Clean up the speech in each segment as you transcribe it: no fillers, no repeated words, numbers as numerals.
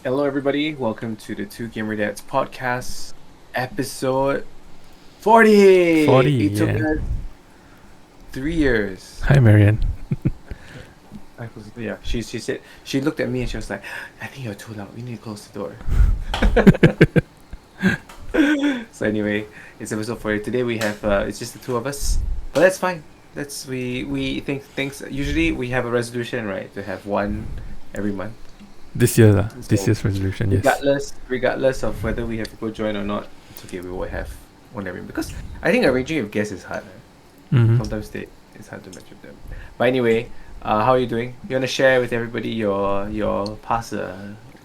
Hello, everybody. Welcome to the Two Gamer Dads podcast, episode 40. 40, It took yeah. us 3 years. Hi, Marianne. Yeah, she said, she looked at me and she was like, I think you're too loud. We need to close the door. So, anyway, it's episode 40. Today we have, it's just the two of us, but that's fine. We think things, usually we have a resolution, right? To have one every month. This year, this So, year's resolution, yes. regardless of whether we have people join or not, it's okay. We will have one every because I think arranging with guests is hard. Mm-hmm. Sometimes it's hard to match with them. But anyway, how are you doing? You wanna share with everybody your past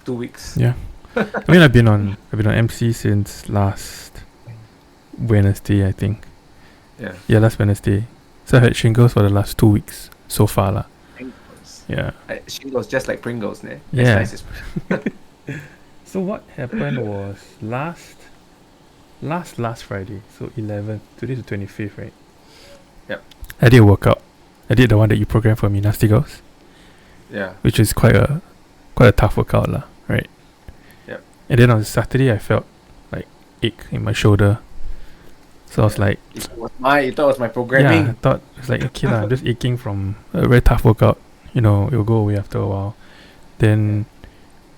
2 weeks? Yeah. I mean, I've been on MC since last Wednesday, I think. Yeah. Yeah, last Wednesday. So I had shingles for the last 2 weeks so far, lah. Pringles. Yeah. Shingles just like Pringles, ne? Yeah. As nice as So what happened was last Friday, so 11th. Today's the 25th, right? Yep. I did a workout. I did the one that you programmed for me, Nasty Girls, Yeah. which is quite a tough workout, lah, right? Yep. And then on Saturday, I felt like ache in my shoulder. So I was like, You thought it was my programming. yeah, I thought it's like, okay, lah, I'm just aching from a very tough workout. You know, it will go away after a while. Then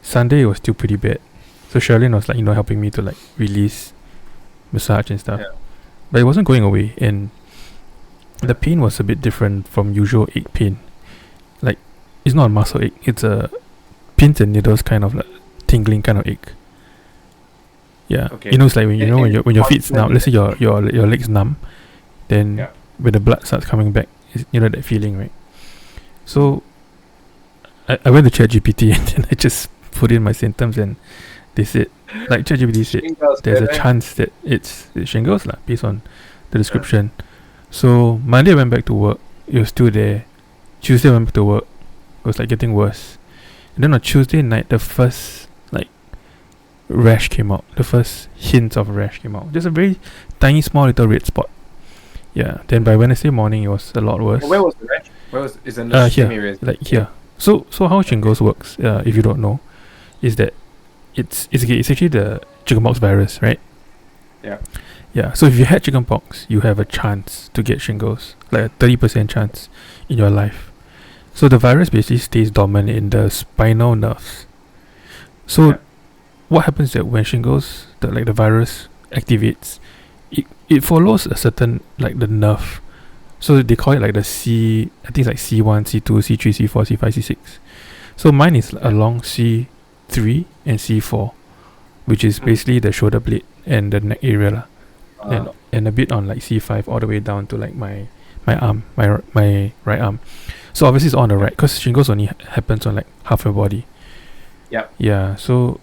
Sunday, it was still pretty bad. So Charlene was like, helping me to like release, massage and stuff. Yeah. But it wasn't going away. And the pain was a bit different from usual ache pain. Like, it's not a muscle ache. It's a pins and needles kind of like tingling kind of ache. Yeah. Okay. It's like when when your feet's numb. Let's say constant- your legs numb, then Yeah. when the blood starts coming back, that feeling, right? So I went to ChatGPT and then I just put in my symptoms and they said, like ChatGPT said, Shingles, there's a baby. chance that it's shingles lah, based on the description. So Monday I went back to work, it was still there. Tuesday I went back to work, it was like getting worse. And then on Tuesday night, the first like rash came out. The first hints of rash came out. Just a very tiny, small little red spot. Yeah. Then by Wednesday morning, it was a lot worse. Where was the rash? Is in the same Here, areas? like here. So how shingles works? If you don't know, is that it's actually the chickenpox virus, right? Yeah. Yeah. So if you had chickenpox, you have a chance to get shingles, like a 30% chance in your life. So the virus basically stays dormant in the spinal nerves. So Yeah. what happens is that when shingles, the virus activates, it follows a certain like the nerve. So they call it like the C. I think it's like C1, C2, C3, C4, C5, C6. So mine is along C3 and C4, which is basically the shoulder blade and the neck area lah. And a bit on like C5 all the way down to like my arm, my right arm. So obviously it's on the right because shingles only happens on like half your body. Yep. Yeah. So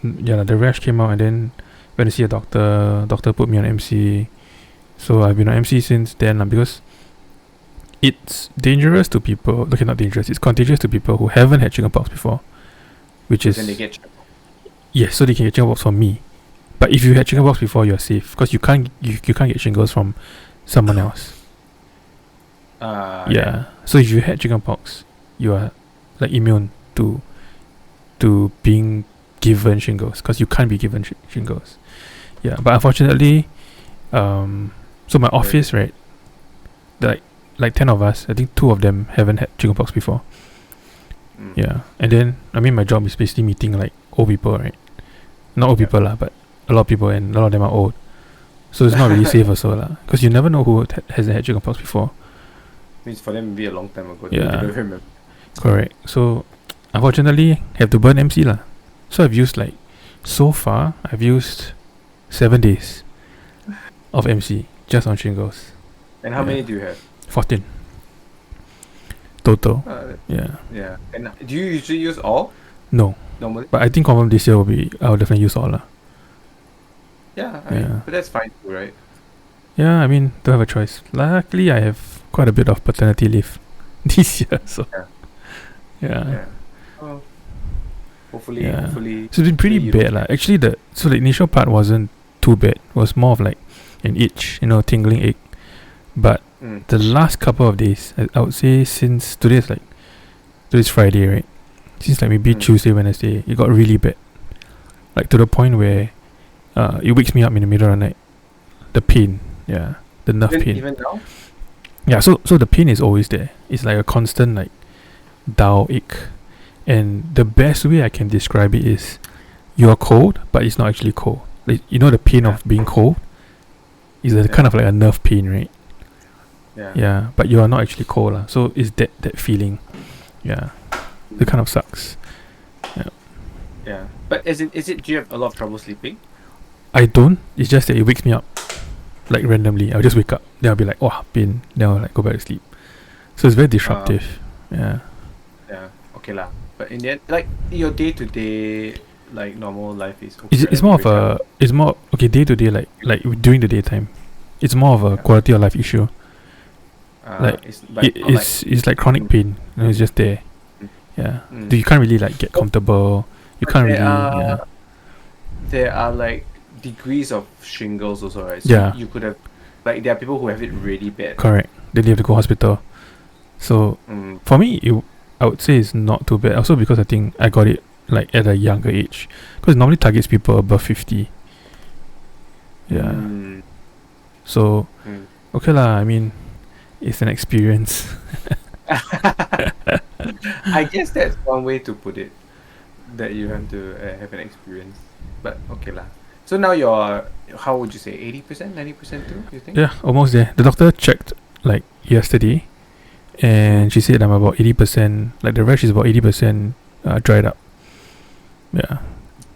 the rash came out and then went to see a doctor. Doctor put me on MC. So I've been on MC since then because it's dangerous to people. Okay, not dangerous. It's contagious to people who haven't had chickenpox before, which is Then they get yes. So they can get chickenpox from me. But if you had chickenpox before, you're safe because you can't get shingles from someone else. Yeah. So if you had chickenpox, you are like immune to being given shingles because you can't be given shingles. Yeah. But unfortunately, so my office, right, like 10 of us, I think 2 of them haven't had chickenpox before. Yeah. And then I mean my job is basically meeting like old people, right? Not old people lah, but a lot of people and a lot of them are old. So it's not really safe also lah, because you never know who hasn't had chickenpox before. Means for them maybe a long time ago. Yeah. They don't remember. Correct. So unfortunately have to burn MC lah. So I've used like so far I've used 7 days of MC just on shingles. And how many do you have? 14 total. Yeah. Yeah. And do you usually use all No. normally? But I think confirm this year I'll definitely use all lah. Yeah. I mean, Yeah. but that's fine too, right? Yeah, I mean don't have a choice. Luckily I have quite a bit of paternity leave this year, so yeah. Oh. Hopefully. Yeah. Hopefully. So it's been pretty you bad don't- lah. Actually the initial part wasn't too bad. It was more of like an itch, tingling ache. But the last couple of days, I would say since today's Friday, right? Since like maybe Mm. Tuesday, Wednesday, it got really bad. Like to the point where it wakes me up in the middle of the night. The pain, yeah, the nerve pain. Even now? Yeah, so the pain is always there. It's like a constant like dull ache. And the best way I can describe it is you're cold, but it's not actually cold. Like, you know the pain Yeah. of being cold is a kind of like a nerve pain, right? Yeah. Yeah, but you are not actually cold lah. So it's that feeling. Yeah, it kind of sucks. Yeah. But is it? Do you have a lot of trouble sleeping? I don't. It's just that it wakes me up like randomly. I'll just wake up. Then I'll be like, oh, pain. Then I'll like go back to sleep. So it's very disruptive. Yeah. Yeah. Okay lah. But in the end, like your day to day, like normal life is okay. It's right? more You of wake up. it's more okay day to day like during the daytime. It's more of a Yeah. quality of life issue. Like It's but not like it's like chronic pain. You know, it's just there. Mm. Yeah. Mm. You can't really like get comfortable. You can't really. Yeah. there are like degrees of shingles also, right? So Yeah. you could have like there are people who have it really bad. Correct. Then you have to go hospital. So Mm. for me, I would say it's not too bad. Also because I think I got it like at a younger age. Because it normally targets people above 50. Yeah. Mm. So Mm. okay lah. I mean, it's an experience. I guess that's one way to put it. That you have to have an experience. But okay lah. So now you're, how would you say, 80%, 90% through, you think? Yeah, almost there. The doctor checked like yesterday, and she said I'm about 80%. Like the rash is about 80% dried up. Yeah.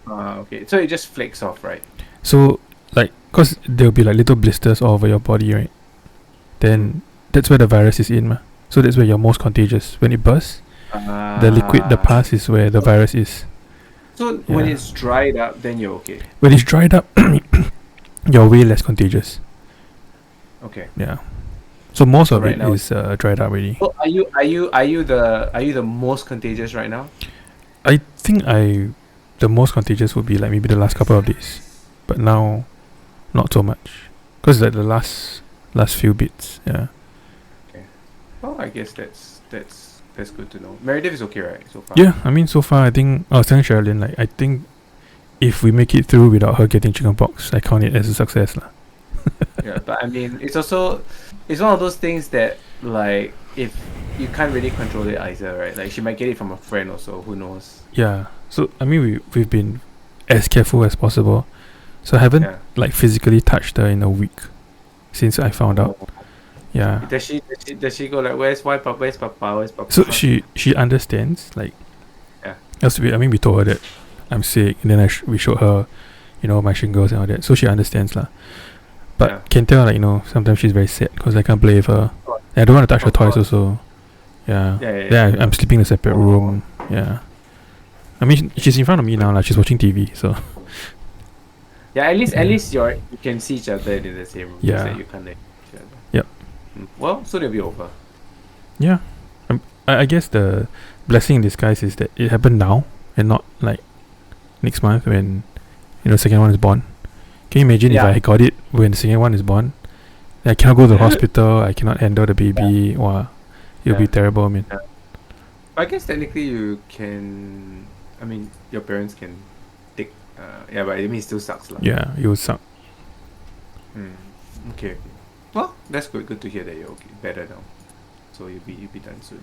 Okay. So it just flakes off, right? So like, cause there'll be like little blisters all over your body, right? Then that's where the virus is in, ma. So that's where you're most contagious. When it bursts, the liquid, the pus is where the virus is. So when Yeah. it's dried up, then you're okay. When it's dried up, you're way less contagious. Okay. Yeah. So most So of right it now- is dried up already. So are you the most contagious right now? I think the most contagious would be like maybe the last couple of days, but now, not so much, cause like the last few bits. Yeah. Well, I guess that's good to know. Meredith is okay, right? So far. Yeah. I mean, so far I think I was telling Sherilyn like I think if we make it through without her getting chickenpox, I count it as a success lah. Yeah, but I mean, it's one of those things that like if you can't really control it either, right? Like she might get it from a friend also. Who knows? Yeah. So I mean we've been as careful as possible. So I haven't Yeah. like physically touched her in a week since I found out. Yeah. Does she go like, where's Papa? Where's Papa? Where's Papa? So she understands like. Yeah. I mean we told her that I'm sick, and then we showed her, you know, my shingles and all that. So she understands lah. But Yeah. can tell like, you know, sometimes she's very sad because I can't play with her. And I don't want to touch her Of toys course. also. Yeah. Yeah. Yeah, I'm sleeping in a separate room. Yeah. I mean, she's in front of me now, like she's watching TV. So Yeah, at least Yeah. you can see each other in the same room. Yeah. Just that you can't like each other. Yep. Well, so they'll be over. yeah, I guess the blessing in disguise is that it happened now and not like next month when, you know, second one is born. Can you imagine if Yeah. I got it when the second one is born? I cannot go to the hospital. I cannot handle the baby. Wow, it'll be Yeah. terrible. I mean, I guess technically you can. I mean, your parents can take. Yeah, but I mean, it still sucks, lah. yeah, it would suck. Okay. Well, that's good. Good to hear that you're okay, better now. So you'll be done soon.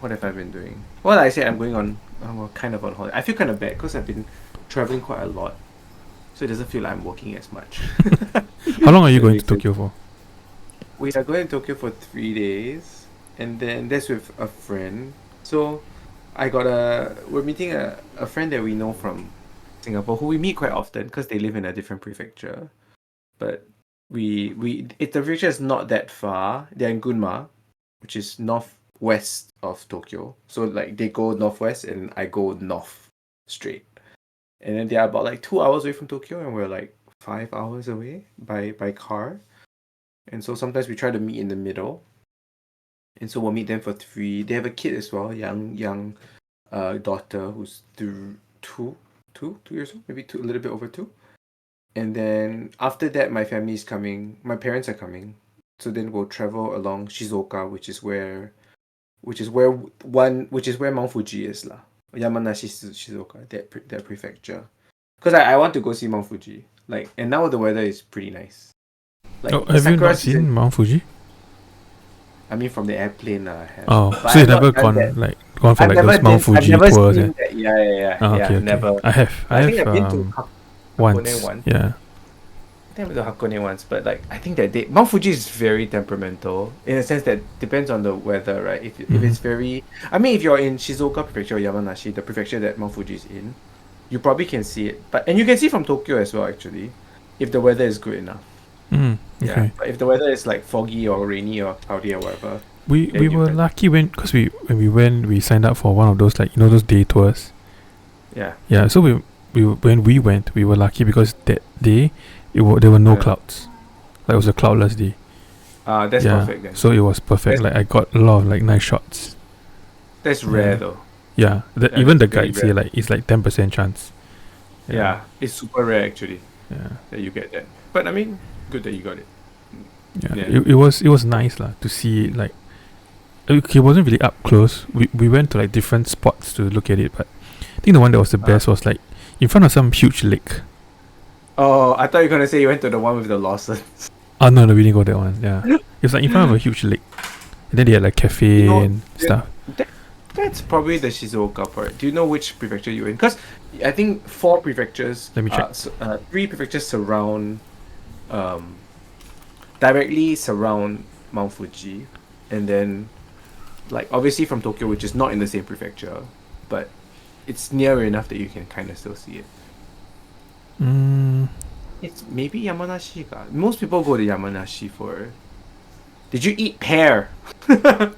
What have I been doing? Well, like I said, I'm going on. I'm kind of on holiday. I feel kind of bad because I've been traveling quite a lot, so it doesn't feel like I'm working as much. How long are you So going it to makes Tokyo for? We are going to Tokyo for 3 days, and then that's with a friend. So we're meeting a friend that we know from Singapore, who we meet quite often because they live in a different prefecture. But the prefecture is not that far. They're in Gunma, which is northwest of Tokyo. So like they go northwest and I go north straight. And then they are about like 2 hours away from Tokyo, and we're like 5 hours away by car. And so sometimes we try to meet in the middle. And so we'll meet them for 3. They have a kid as well, young daughter who's 2 years old, maybe a little bit over 2. And then after that, my family is coming. My parents are coming. So then we'll travel along Shizuoka, which is where which is where Mount Fuji is lah. Yamanashi, Shizuoka, that prefecture. Because I want to go see Mount Fuji. Like, and now the weather is pretty nice. Like, Oh, have you sakura not season, seen Mount Fuji? I mean, from the airplane, I have. Oh, But so you've I've never not done gone that. for I've like never those Mount been. I've Fuji never tours? seen that. Oh, Yeah. okay, okay. Never. I I think have I've been to Hakone once. once. Yeah. I think I've been to Hakone once, but like I think that Mount Fuji is very temperamental in a sense that depends on the weather, right? If it's very, I mean, if you're in Shizuoka Prefecture or Yamanashi, the prefecture that Mount Fuji is in, you probably can see it. And you can see from Tokyo as well, actually, if the weather is good enough. Okay. Yeah. But if the weather is like foggy or rainy or cloudy or whatever, We then you were can- lucky when we went, we signed up for one of those, like, those day tours. yeah. Yeah. So when we went, we were lucky because that day there were no Yeah. clouds. Like, it was a cloudless day. That's Yeah. perfect then. So it was perfect. That's- Like, I got a lot of like nice shots. That's rare Yeah. though. Yeah. Yeah, Even the that's very guide say rare. like it's like 10% chance. Yeah. It's super rare actually Yeah. that you get that. But I mean, good that you got it. Yeah. Yeah. It was nice lah to see it, like, it wasn't really up close. We went to like different spots to look at it, but I think the one that was the best was like in front of some huge lake. Oh, I thought you were gonna say you went to the one with the Lawsons. Oh no, we didn't go that one. Yeah, it was like in front of a huge lake, and then they had like cafe You know, and stuff. That's probably the Shizuoka part. Do you know which prefecture you're in? Because I think 4 prefectures. Let me check. 3 prefectures surround, directly surround Mount Fuji, and then, like, obviously from Tokyo, which is not in the same prefecture, but it's near enough that you can kind of still see it. It's maybe Yamanashi ka. Most people go to Yamanashi for. Did you eat pear? That's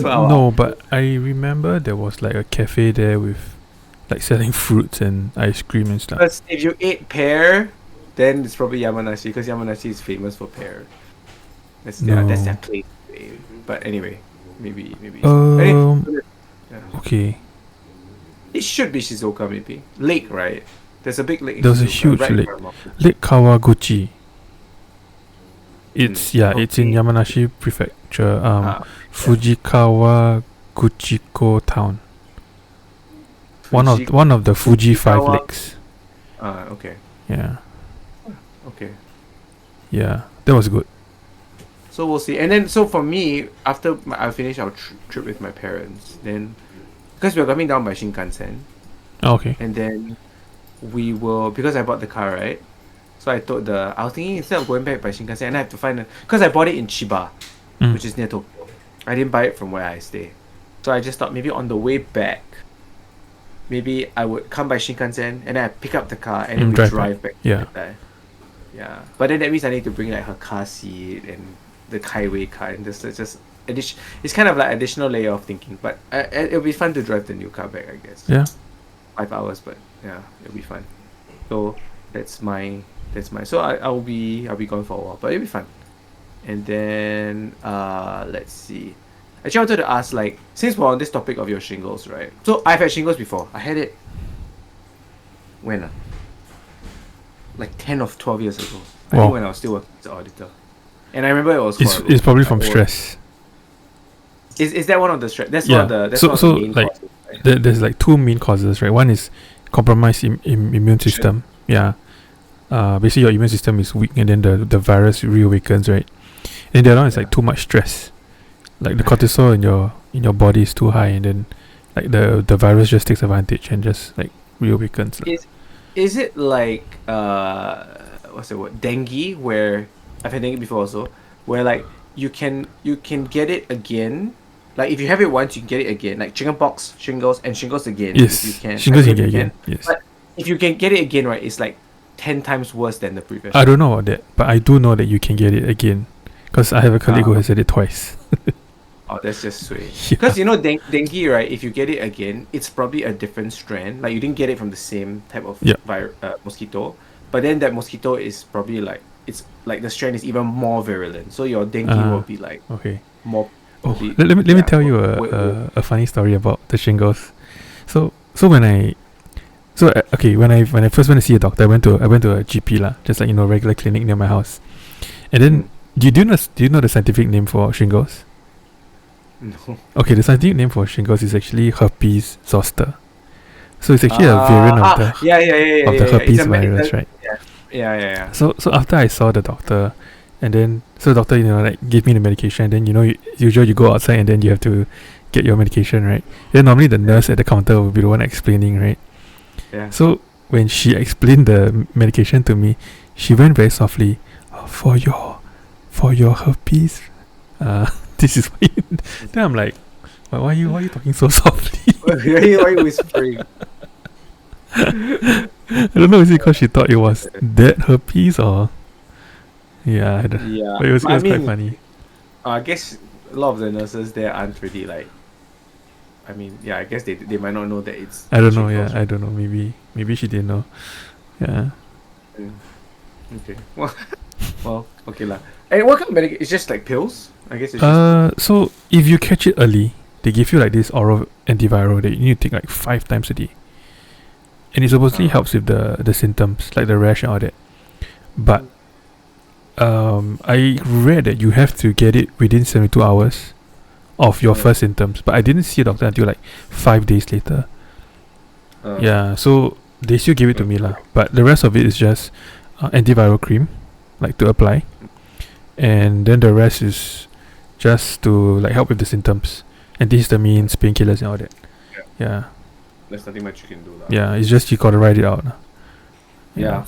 what I'll No, ask. but I remember there was like a cafe there with like selling fruits and ice cream and stuff. Because if you ate pear, then it's probably Yamanashi, because Yamanashi is famous for pear. That's their place. But anyway, maybe. Anyway, yeah. Okay. It should be Shizuoka, maybe. Lake, right? There's a big lake. in There's a Shizuoka, huge right in lake. front of Mount Fuji. Lake Kawaguchi. It's it's in okay. Yamanashi Prefecture. Fujikawa Guchiko town. One of the Fuji 5 Fujikawa- lakes. Okay. Yeah. Okay. Yeah. That was good. So we'll see. And then, so for me, after I finish our trip with my parents, then, because we're coming down by Shinkansen, Okay. and then we will, because I bought the car, right? So I was thinking, instead of going back by Shinkansen, and I have to find because I bought it in Chiba, which is near Tokyo. I didn't buy it from where I stay. So I just thought maybe on the way back, maybe I would come by Shinkansen and then I pick up the car and then we drive back. Yeah. There. Yeah. But then that means I need to bring like her car seat and the highway car, and this is just it's kind of like additional layer of thinking. But it'll be fun to drive the new car back, I guess. Yeah. 5 hours, but yeah, it'll be fun. So that's my so I'll be gone for a while, but it'll be fun. And then let's see. Actually, I wanted to ask, like, since we're on this topic of your shingles, right? So I've had shingles before. I had it when like 10 or 12 years ago. I Wow. think when I was still working as an auditor. And I remember it was horrible. It's probably from Like, stress. Is that one of the stress? That's Yeah. one of the that's So- one of so, the main like, causes, right? There's like 2 main causes, right? One is compromised immune system. Yeah. Basically your immune system is weak, and then the virus reawakens, right? And the other one is like too much stress. Like the cortisol in your body is too high, and then like the virus just takes advantage and just like reawakens. Is it like what's the word, dengue, where I've had dengue before also, where like you can get it again, like if you have it once you can get it again, like chickenpox, shingles, and shingles again. Yes. If you can, Shingles I you think get again. Yes. But if you can get it again, right, it's like 10 times worse than the previous. I don't know about that, but I do know that you can get it again, because I have a colleague who has had it twice. Oh, that's just sweet. Yeah. Because dengue, right? If you get it again, it's probably a different strand. Like you didn't get it from the same type of Yeah. mosquito, but then that mosquito is probably like, it's like the strand is even more virulent. So your dengue will be like Okay. more. Oh, will be- let me yeah, tell you a funny story about the shingles. So when I when I first went to see a doctor, I went to a GP lah, just like regular clinic near my house. And then do you know the scientific name for shingles? No. Okay, the scientific name for shingles is actually herpes zoster. So it's actually a variant of the It's herpes a virus, right? yeah. So after I saw the doctor, and then so the doctor like gave me the medication, and then usually you go outside and then you have to get your medication, right? Then normally the nurse at the counter will be the one explaining, right? Yeah. So when she explained the medication to me, she went very softly, for your herpes, this is what you. Then I'm like, why are you talking so softly? Why are you whispering? I don't know, is it because she thought it was that herpes or yeah, I don't, Yeah. but it was I quite mean, funny. I guess a lot of the nurses there aren't really like. I mean, yeah, I guess they might not know that it's. I don't know, yeah, shingles, I don't know. Maybe she didn't know. Yeah. right? Okay. Well, okay lah. And what kind of medication? It's just like pills. I guess it's just. So if you catch it early, they give you like this oral antiviral that you need to take like 5 times a day, and it supposedly helps with the symptoms like the rash and all that. But I read that you have to get it within 72 hours of your first symptoms, but I didn't see a doctor until like 5 days later. Yeah, so they still give it to me lah, but the rest of it is just antiviral cream, like to apply, and then the rest is just to like help with the symptoms, antihistamines, painkillers, and all that. Yeah. There's nothing much you can do lah. Yeah, it's just you gotta write it out. Yeah.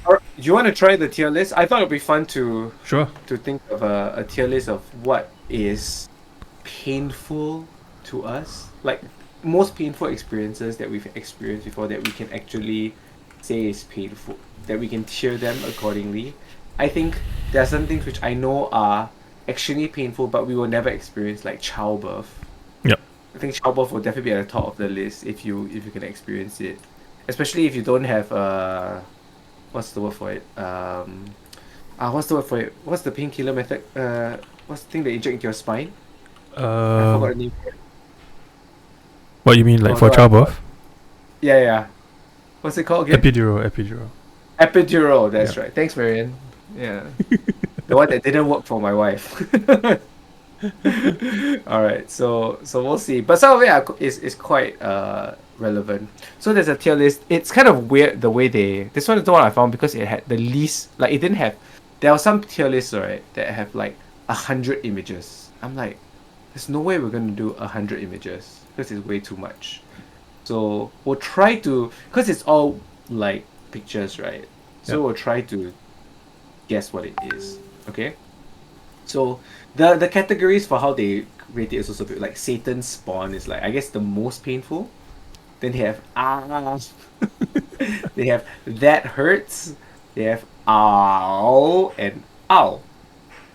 Or, do you want to try the tier list? I thought it'd be fun to think of a tier list of what is painful to us, like most painful experiences that we've experienced before that we can actually say is painful, that we can tier them accordingly. I think there are some things which I know are actually painful but we will never experience, like childbirth. Yep. I think childbirth will definitely be at the top of the list if you can experience it, especially if you don't have what's the word for it, what's the painkiller method, what's the thing that you inject into your spine? I forgot the name for it. What you mean, like for childbirth? Yeah. What's it called again? Epidural. That's right. Thanks, Marian. Yeah. The one that didn't work for my wife. All right. So we'll see. But some of it is quite relevant. So there's a tier list. It's kind of weird the way this one is the one I found because it had the least, like it didn't have, there were some tier lists, right, that have like 100 images. I'm like, there's no way we're going to do 100 images because it's way too much. So we'll try to, because it's all like pictures, right? So we'll try to guess what it is. Okay. So the categories for how they rate it is also like Satan's spawn is like, I guess, the most painful. Then they have they have that hurts. They have ow and ow.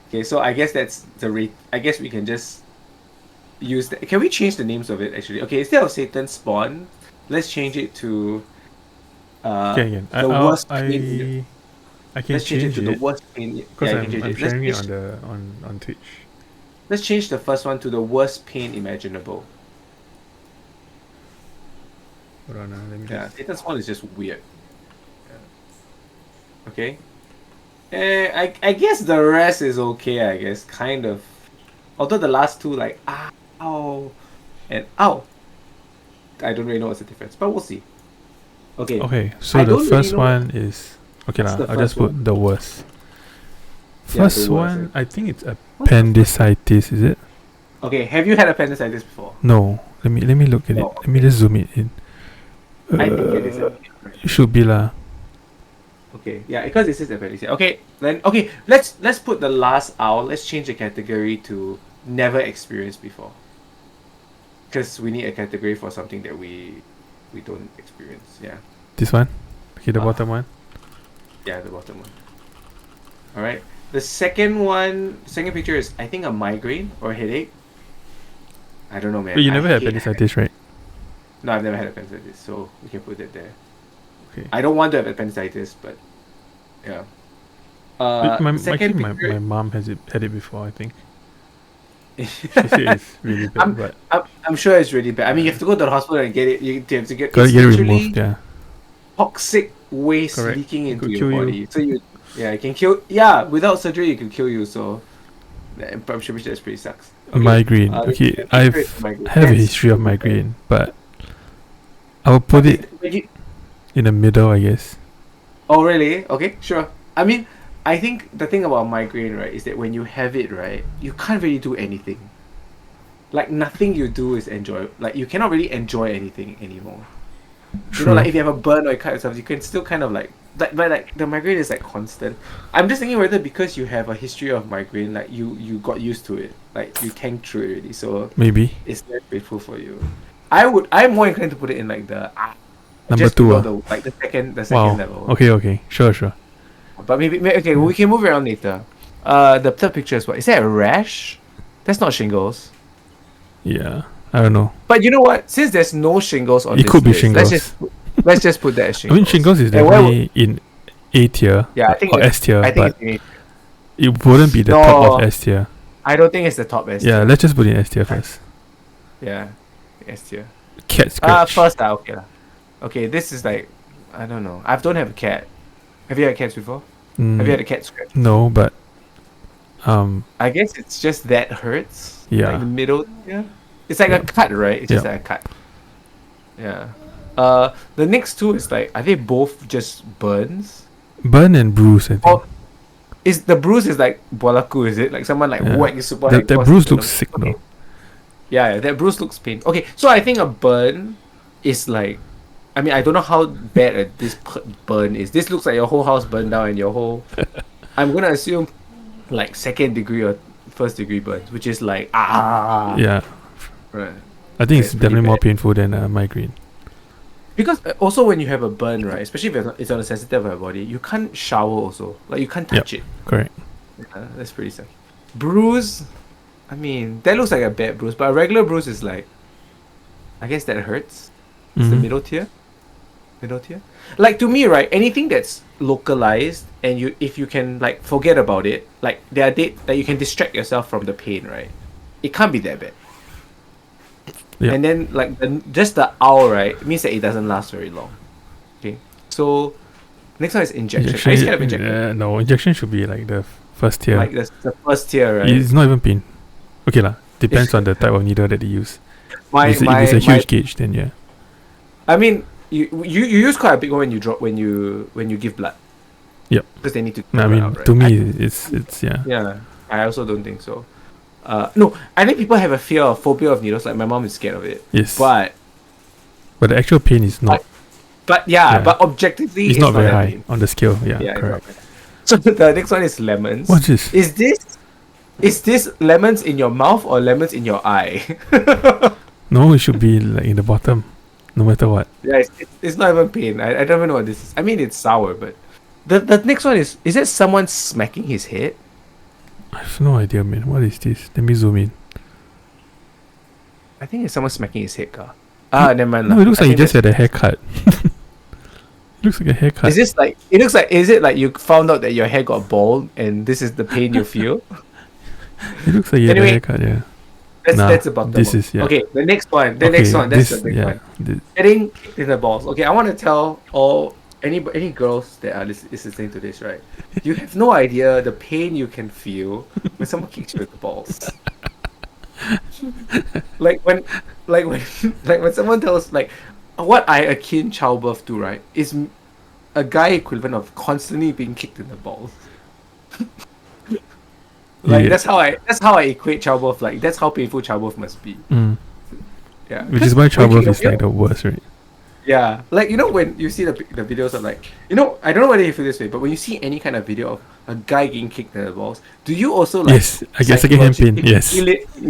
Okay, so I guess that's the rate. I guess we can just use that. Can we change the names of it actually? Okay, instead of Satan's spawn, let's change it to the worst pain. I can let's change it to the worst pain. Because I'm sharing it on Twitch. Let's change the first one to the worst pain imaginable. Hold on, let me Satan's spawn is just weird. Yeah. Okay. I guess the rest is okay, I guess, kind of. Although the last two, like, ow, and ow. I don't really know what's the difference, but we'll see. Okay, so the first one is... Okay, I'll just put the worst. First one, I think it's appendicitis, is it? Okay, have you had appendicitis before? No. Let me look at it. Let me just zoom it in. I think it is. It should be lah. Okay, yeah, because this is appendicitis. Okay, then let's put the last owl. Let's change the category to never experienced before. Because we need a category for something that we don't experience. Yeah. This one? Okay, the bottom one? Yeah, the bottom one. Alright. The second picture is, I think, a migraine or a headache. I don't know, man. But you never had appendicitis, right? No, I've never had appendicitis, so we can put it there. Okay. I don't want to have appendicitis, but yeah. My mom had it before, I think. She said it's really bad, I'm sure it's really bad. I mean, you have to go to the hospital and get it. You have to get it removed. Yeah. Toxic waste leaking into your body. So it can kill. Yeah, without surgery, it can kill you. So I'm sure that's pretty sucks. Okay. Migraine. Okay, History I've of migraine. have a That's history of true, right? migraine, but I will put But it in the middle, I guess. oh, really? Okay, sure. I mean, I think the thing about migraine, right, is that when you have it, right, you can't really do anything. Like nothing you do is enjoy. Like you cannot really enjoy anything anymore. You know, True. like if you have a burn or you cut yourself, you can still kind of but like the migraine is like constant. I'm just thinking whether because you have a history of migraine, like you got used to it, like you tanked through it already, so Maybe it's less painful for you. I'm more inclined to put it in like the number just two. below the like the second Wow. level. Okay. Sure. But maybe okay, Yeah. we can move around later. The third picture is what? Is that a rash? That's not shingles. Yeah. I don't know. But you know what? Since there's no shingles on It this could be list, shingles. let's just put that as I mean, shingles. shingles is And where definitely in A tier yeah, I think or S tier, I think but it's it wouldn't be the top of no. S tier. I don't think it's the top S Yeah, tier. let's just put it in S tier first. Yeah, S tier. Cat scratch. First okay lah. Okay, this is like I don't know. I don't have a cat. Have you had cats before? Have you had a cat scratch? No, but I guess it's just that hurts. Yeah. Like the middle. Yeah. It's like Yeah. a cut, right? It's just Yeah. like a cut. Yeah. The next two is like, are they both just burns? burn and bruise. I think. Or is the bruise is like bolaku? Is it like someone like Yeah. whack you super That hard bruise into looks the- sick okay. though. Yeah, that bruise looks pain. Okay, so I think a burn is like, I mean, I don't know how bad this burn is. This looks like your whole house burned down and your whole. I'm gonna assume like second degree or first degree burns, which is like Yeah, right. I think That's it's pretty definitely more bad. painful than migraine. Because also when you have a burn, right, especially if it's on the sensitive of your body, you can't shower also. Like you can't touch it. Correct. Yeah, that's pretty sad. Bruise, I mean, that looks like a bad bruise, but a regular bruise is like, I guess that hurts. It's the Mhm. middle tier. Middle tier. Like to me, right, anything that's localized and if you can like forget about it, like there are days that you can distract yourself from the pain, right? It can't be that bad. Yeah. And then like just the owl, right, means that it doesn't last very long. Okay. So next one is injection. Are you scared of injection? No, injection should be like the first tier. Like the first tier, right? It's not even pain. Okay lah. Depends on the type of needle that they use. My if my it's a my huge gauge, then yeah. I mean, you use quite a big one when you give blood. Yep. Because they need to. No, I come mean, out, right? to me, it's yeah. Yeah, I also don't think so. No, I think people have a phobia of needles. Like my mom is scared of it. Yes. But the actual pain is not. yeah, Yeah. but objectively, It's not very that high pain. on the scale. Yeah. Yeah, it's not Correct. bad. So the next one is lemons. What's this? Is this lemons in your mouth or lemons in your eye? No, it should be like in the bottom, no matter what. Yeah, it's not even pain. I don't even know what this is. I mean, it's sour, but the next one is that someone smacking his head? I have no idea, man. What is this? Let me zoom in. I think it's someone smacking his head, car. Never mind. No, lah. it looks I like he think just had a haircut. It looks like a haircut. Is this like? It looks like. Is it like you found out that your hair got bald and this is the pain you feel? It looks like he had a Anyway, haircut. Yeah. That's Nah, the bottom. this one. is- yeah. Okay, the next one. The Okay, next one. That's this- the big yeah, one. thi- Getting kicked in the balls. Okay, I want to tell any girls that are listening to this, right? You have no idea the pain you can feel when someone kicks you in the balls. like when someone tells like what I akin childbirth to, right, is a guy equivalent of constantly being kicked in the balls. Like Yeah. that's how I equate childbirth. Like that's how painful childbirth must be. Mm. Yeah, Which is why Because when childbirth you- is like the worst, right? Yeah, like you know when you see the videos of like I don't know whether you feel this way, but when you see any kind of video of a guy getting kicked in the balls, do you also like Yes, I get secondhand pain. psychologically Yes. feel it in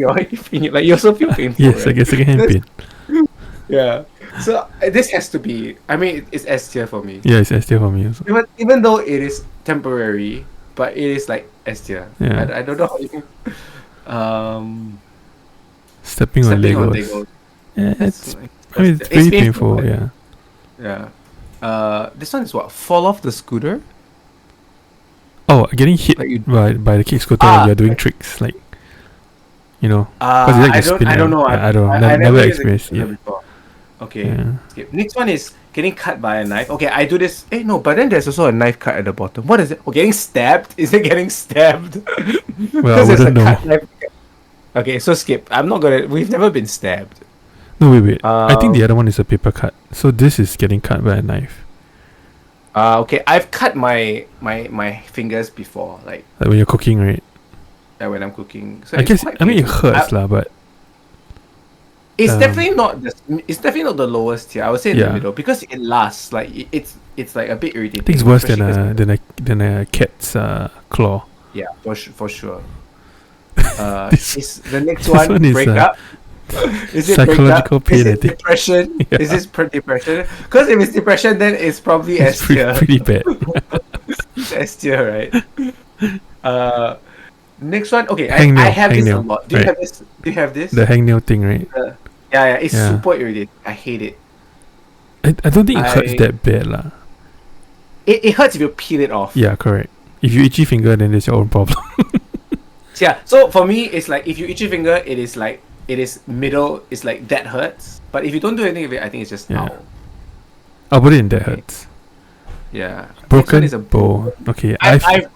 your like you also feel painful? Yes, I right? get secondhand That's- pain. Yeah, so this has to be. I mean, it's S tier for me. Yeah, it's S tier for me also. Even though it is temporary, but it is like S tier. Yeah. I don't know how you. Stepping on Stepping on Legos. Legos. Yeah, That's- I mean, it's pretty painful. right? Yeah. Yeah. This one is what? Fall off the scooter? Oh, getting hit Like you- by the kick scooter when you're doing tricks, like, you know. 'Cause you like to spin I don't them. know. I don't know. I Never used experienced it it. before. Okay. Yeah. Skip. Next one is getting cut by a knife. Okay, I do this. No, but then there's also a knife cut at the bottom. What is it? Oh, getting stabbed? Is it getting stabbed? Well, I 'Cause there's a wouldn't know. cut knife. Okay, so skip. I'm not gonna. We've never been stabbed. No, wait. I think the other one is a paper cut. So this is getting cut by a knife. Okay. I've cut my fingers before, like when you're cooking, right? when I'm cooking. So I guess quite I mean it painful. hurts lah, but It's definitely not the. It's definitely not the lowest tier. I would say in the middle because it lasts. Like it's like a bit irritating. I think it's worse than a cat's claw. Yeah, for sure. This- Is the next this one, one is, break up? Is it psychological breakup? Is pain, I it think. depression? Yeah. Is this depression? Because if it's depression, then it's probably It's S tier. pretty bad. It's S tier, right? Next one. Okay, Hangnail, I have this a hangnail, lot. Do you right. have this? Do you have this? The hangnail thing, right? Yeah. It's Yeah. super irritating. I hate it. I don't think it hurts that bad lah. It hurts if you peel it off. Yeah, correct. If you itchy finger, then it's your own problem. Yeah. So for me, it's like if you itchy finger, it is like it is middle. It's like that hurts. But if you don't do anything with it, I think it's just Yeah. ow. I'll put it in that hurts. Yeah. Next Broken one is a bone. Okay, I've I've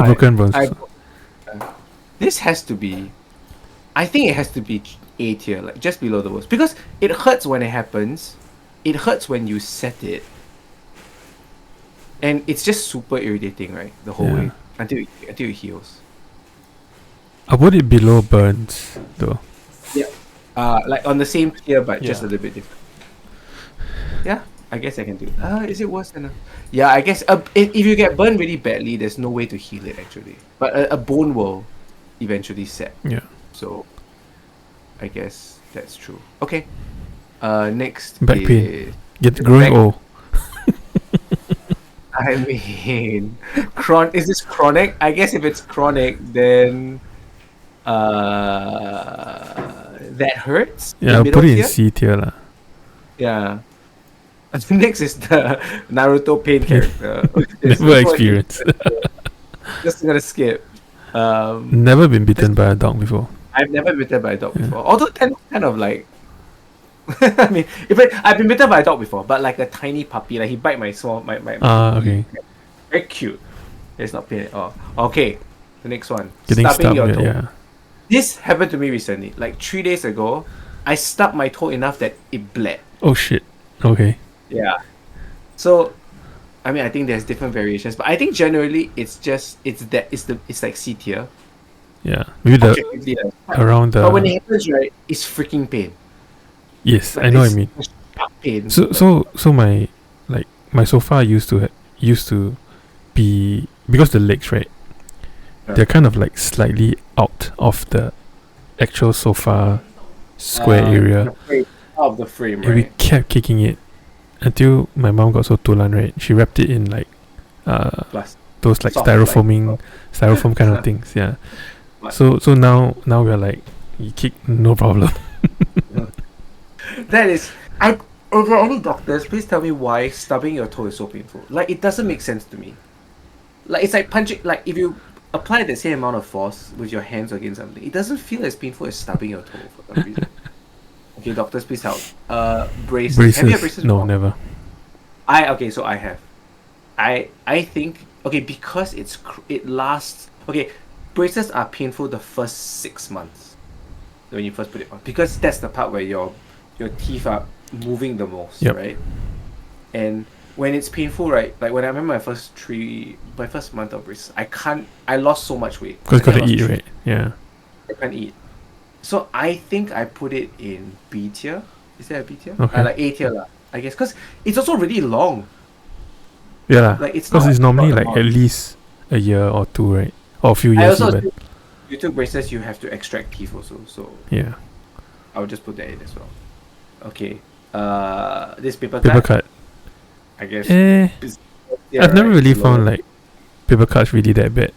broken bones. This has to be. I think it has to be A tier, like just below the worst, because it hurts when it happens. It hurts when you set it, and it's just super irritating, right? The whole way until it heals. I'll put it below burns though. Yeah. Like on the same tier, but just a Yeah. little bit different. Yeah, I guess I can do it. Is it worse than a... Yeah, I guess if you get burned really badly, there's no way to heal it actually. But a bone will eventually set. Yeah. So, I guess that's true. Okay. Next Back is... pain. Get growing old. I mean, is this chronic? I guess if it's chronic, then that hurts. Yeah, The I'll middle put it in tier? C tier lah. Yeah. Next is the Naruto pain character. Never experienced. Just gonna skip. Never been bitten by a dog before. I've never been bitten by a dog before. Although kind of like I mean, I've been bitten by a dog before, but like a tiny puppy. Like he bite my small my Okay. very cute. It's not pain at all. Okay, the next one. Getting Stubbing stuck your with toe. yeah. This happened to me recently. Like 3 days ago, I stubbed my toe enough that it bled. Oh shit. Okay. Yeah. So, I mean, I think there's different variations, but I think generally it's like C tier. Yeah. Maybe the Objectively, like, around the but when it happens, right, it's freaking pain. yes, Like, I know what it's I mean. sharp pain. So my sofa used to be, because the legs, right, they're kind of like slightly out of the actual sofa square area. The frame, out of the frame, And we right? kept kicking it until my mom got so tulan, right? She wrapped it in like Plus, those like soft, styrofoam kind of things. Yeah. What? So now we're like, you kick, no problem. that is, if there are any doctors, please tell me why stubbing your toe is so painful. Like, it doesn't make sense to me. Like, it's like punching, like, if you apply the same amount of force with your hands against something, it doesn't feel as painful as stubbing your toe for some reason. Okay, doctors, please help. Braces. Have you had braces No, before? never. So I have. I think, okay, because it lasts, okay, braces are painful the first 6 months when you first put it on, because that's the part where your teeth are moving the most, Yep. right? And when it's painful, right, like when I remember my first month of braces, I lost so much weight. Because I think I gotta lost eat, 3 right? Yeah. I can't eat. So I think I put it in B tier. Is there a B tier? Okay. Like A tier lah, I guess, because it's also really long. Yeah lah. Like, it's Because not- it's normally not like long. at least a year or two, right? Or a few I years also even. you took braces, you have to extract teeth also, so Yeah. I'll just put that in as well. Okay. This paper Paper cut, cut. I guess. Yeah, I've never right, really it's found lower. like paper cuts really that bad.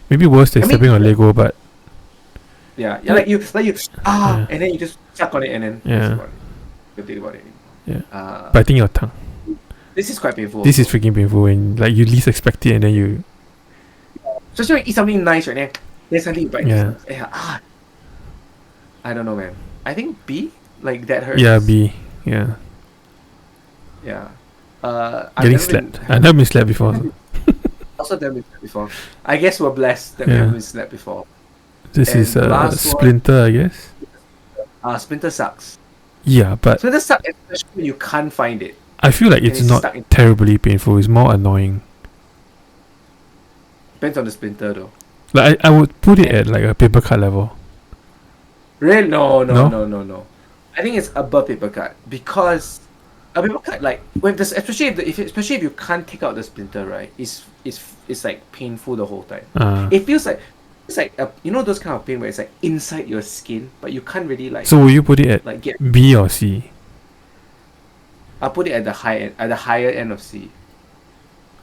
Maybe worse than I mean, stepping on Lego, but Yeah, like you Yeah. and then you just suck on it and then Yeah. that's about it. Don't think about it anymore. yeah. Biting your tongue. This is quite painful. This is also. freaking painful when like you least expect it and then you Especially when you eat something nice right then suddenly you bite. Yeah. I don't know, man. I think B, like that hurts. yeah B yeah Yeah. I've getting never slapped. been- I've never been slapped before. Also never been slapped before. I guess we're blessed that we Yeah. haven't been slapped before. This And is the a last Splinter, I guess. one, Splinter sucks. Yeah, but Splinter sucks, especially when you can't find it I feel like and it's it's not stuck in. terribly painful. It's more annoying. Depends on the Splinter though. Like I would put it And at like a paper cut level. really, no, no, No? no, no, no. I think it's above paper cut because a paper cut, like when this, especially if you can't take out the splinter, right? It's like painful the whole time. It feels like it's like you know those kind of pain where it's like inside your skin, but you can't really like. So will you put it at like get? B or C? I'll put it at the higher end of C.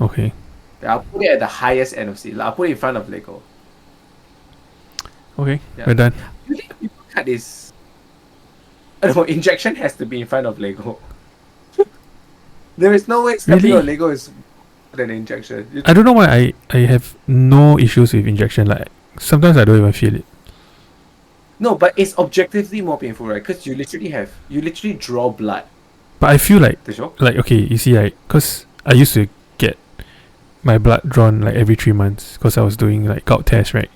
Okay. I'll put it at the highest end of C. Like, I'll put it in front of Lego. Okay. Yeah. We're done. You think paper cut is? I don't know. Injection has to be in front of Lego. There is no way stepping Really? on Lego is better than injection. I don't know why I have no issues with injection. Like sometimes I don't even feel it. No, but it's objectively more painful, right? Because you literally draw blood. But I feel like The show? okay, you see, like, cause I used to get my blood drawn like every 3 months, cause I was doing like gout tests, right?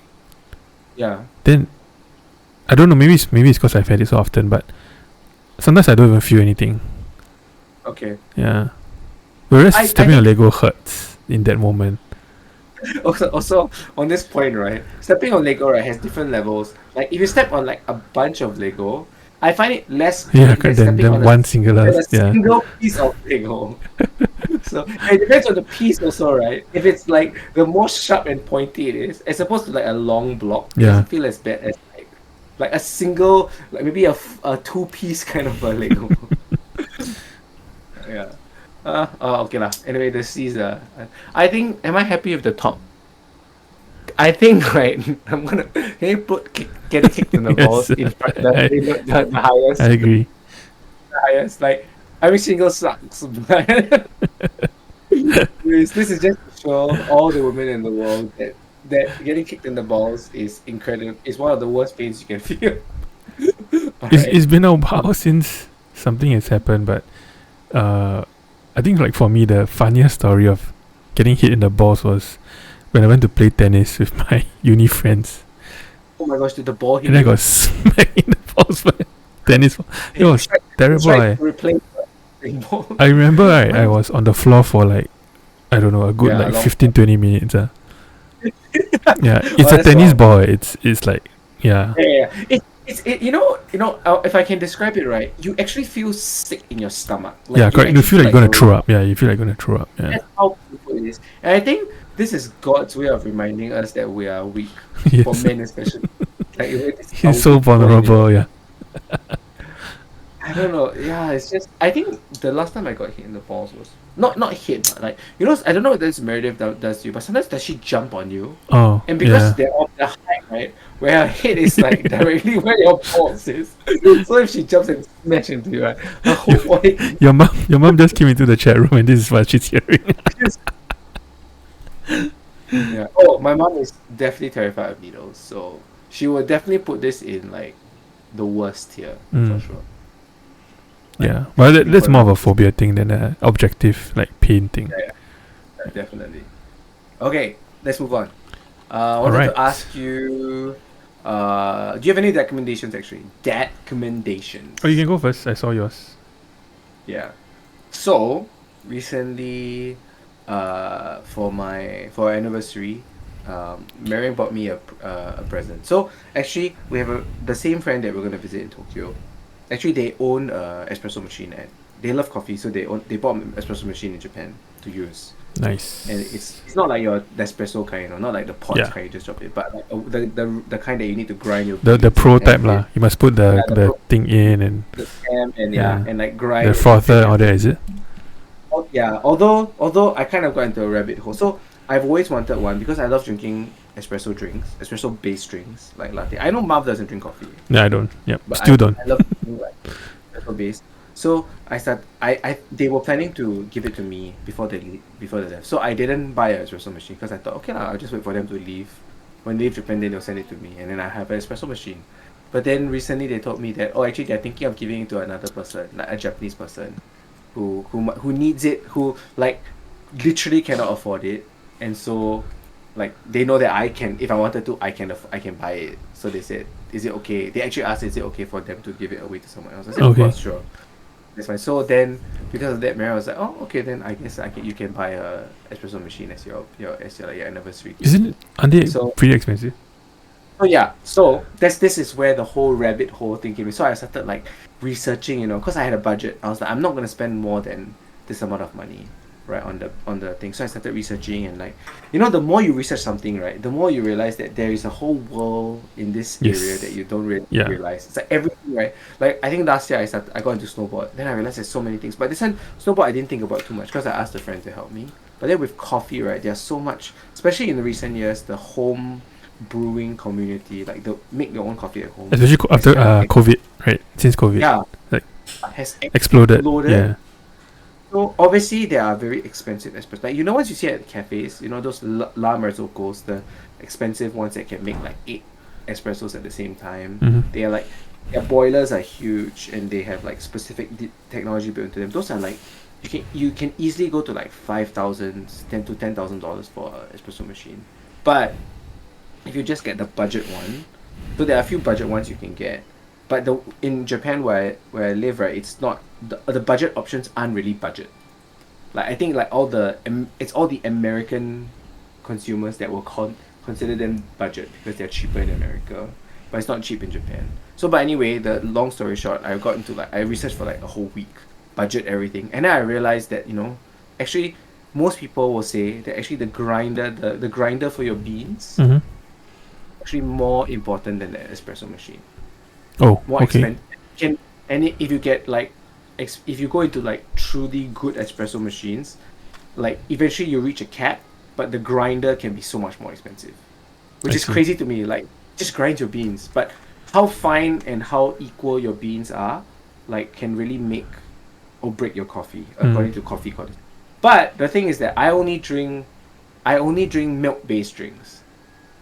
Yeah. Then I don't know. Maybe it's cause I've had it so often, but sometimes I don't even feel anything. Okay. Yeah. Whereas I stepping on think- Lego hurts in that moment. Also, on this point, right? Stepping on Lego, right, has different levels. Like if you step on like a bunch of Lego, I find it less Yeah, pain than then stepping on one singular. a Yeah. single piece of Lego. So it depends on the piece also, right? If it's like the more sharp and pointy it is, as opposed to like a long block, it Yeah. doesn't feel as bad as like a single, like maybe a 2-piece kind of a Lego. Yeah. Okay lah. Anyway, the C's I think. Am I happy with the top? I think right. I'm gonna. Can you get it kicked in the Yes, balls in front the highest? I agree. The highest. Like every single sucks. But this is just to show all the women in the world that getting kicked in the balls is incredible. It's one of the worst pains you can feel. It's been a while since something has happened, but I think like for me the funniest story of getting hit in the balls was when I went to play tennis with my uni friends, Oh my gosh! Did the ball hit and I you? got smacked in the balls by a tennis ball. It was terrible. Tried to replace the ball. I remember I was on the floor for like, I don't know, a good Yeah, like long 15-20 minutes. Yeah, it's Oh, a that's tennis long. ball. It's like, yeah. Yeah. You know, if I can describe it right, you actually feel sick in your stomach. Like, Yeah, correct. You actually feel like you're gonna throw going- up. Yeah, you feel like you're gonna throw up. Yeah. That's how painful it is. And I think this is God's way of reminding us that we are weak, for Yes. men especially. Like, He's so vulnerable. Yeah. I don't know. Yeah, it's just. I think the last time I got hit in the balls was not hit, but like I don't know what this Meredith does to you, but sometimes does she jump on you? Oh. And because Yeah. they're on the height, right, where her head is like directly where your balls is. So if she jumps and smash into you, right, her whole body Your mom just came into the chat room and this is what she's hearing. Yeah. Oh, my mom is definitely terrified of needles, so she will definitely put this in like the worst tier for sure. Yeah, well, that's more of a phobia thing than a objective like pain thing. Yeah, definitely. Okay, let's move on. I wanted Alright. to ask you. Do you have any recommendations actually? Dad recommendations. Oh, you can go first. I saw yours. Yeah. So recently, for our anniversary, Marion bought me a present. So actually, we have the same friend that we're gonna visit in Tokyo. Actually, they own a espresso machine and they love coffee, so they bought an espresso machine in Japan to use. Nice. And it's not like your Nespresso kind, not like the pot Yeah. kind you just drop it, but like the kind that you need to grind your The beans prototype and lah. You must put the Yeah, the thing in and the stem and Yeah. and like grind the frother and all that. Is it? Yeah, although I kind of got into a rabbit hole. So I've always wanted one because I love drinking espresso drinks, espresso based drinks like latte. I know Marv doesn't drink coffee, No, I don't. Yep. but Still don't. I love drinking like espresso based. So they were planning to give it to me before they left. So I didn't buy an espresso machine because I thought, okay lah, I'll just wait for them to leave. When they leave Japan, then they'll send it to me, and then I have an espresso machine. But then recently they told me that actually they're thinking of giving it to another person, like a Japanese person, who needs it, who like literally cannot afford it, and so like they know that I can, if I wanted to, I can buy it. So they said, is it okay? They actually asked, is it okay for them to give it away to someone else? I said, of Okay. course, sure. That's fine. So then, because of that, Mary was like, oh, okay, then I guess you can buy a espresso machine as your like, your anniversary gift. Aren't they So pretty expensive? Oh yeah, so this is where the whole rabbit hole thing came in. So I started like researching, because I had a budget. I was like, I'm not gonna spend more than this amount of money, right, on the thing. So I started researching, and like, the more you research something, right, the more you realize that there is a whole world in this area that you don't really realize. It's like everything, right? Like I think last year I got into snowboard. Then I realized there's so many things. But this time snowboard I didn't think about too much because I asked a friend to help me. But then with coffee, right, there's so much, especially in the recent years, the home brewing community, like the make your own coffee at home, Especially after COVID, right? Since COVID, yeah, like has exploded. Yeah. So obviously they are very expensive espresso. Like once you see at cafes, those La Marzocco's, the expensive ones that can make like 8 espressos at the same time. Mm-hmm. They are like, their boilers are huge and they have like specific technology built into them. Those are like, you can easily go to like $10,000 for an espresso machine. But if you just get the budget one, so there are a few budget ones you can get, but in Japan where I live, right, it's not the budget options aren't really budget. Like I think like it's all the American consumers that will consider them budget because they're cheaper in America, but it's not cheap in Japan. So but anyway, the long story short, I got into I researched for like a whole week, budget everything, and then I realized that actually most people will say that actually the grinder for your beans. Mm-hmm. Actually more important than the espresso machine. Oh, more okay. If you get like if you go into like truly good espresso machines, like eventually you reach a cap, but the grinder can be so much more expensive, which is crazy to me. Like just grind your beans, but how fine and how equal your beans are, like can really make or break your coffee according to coffee quality. But the thing is that I only drink milk-based drinks.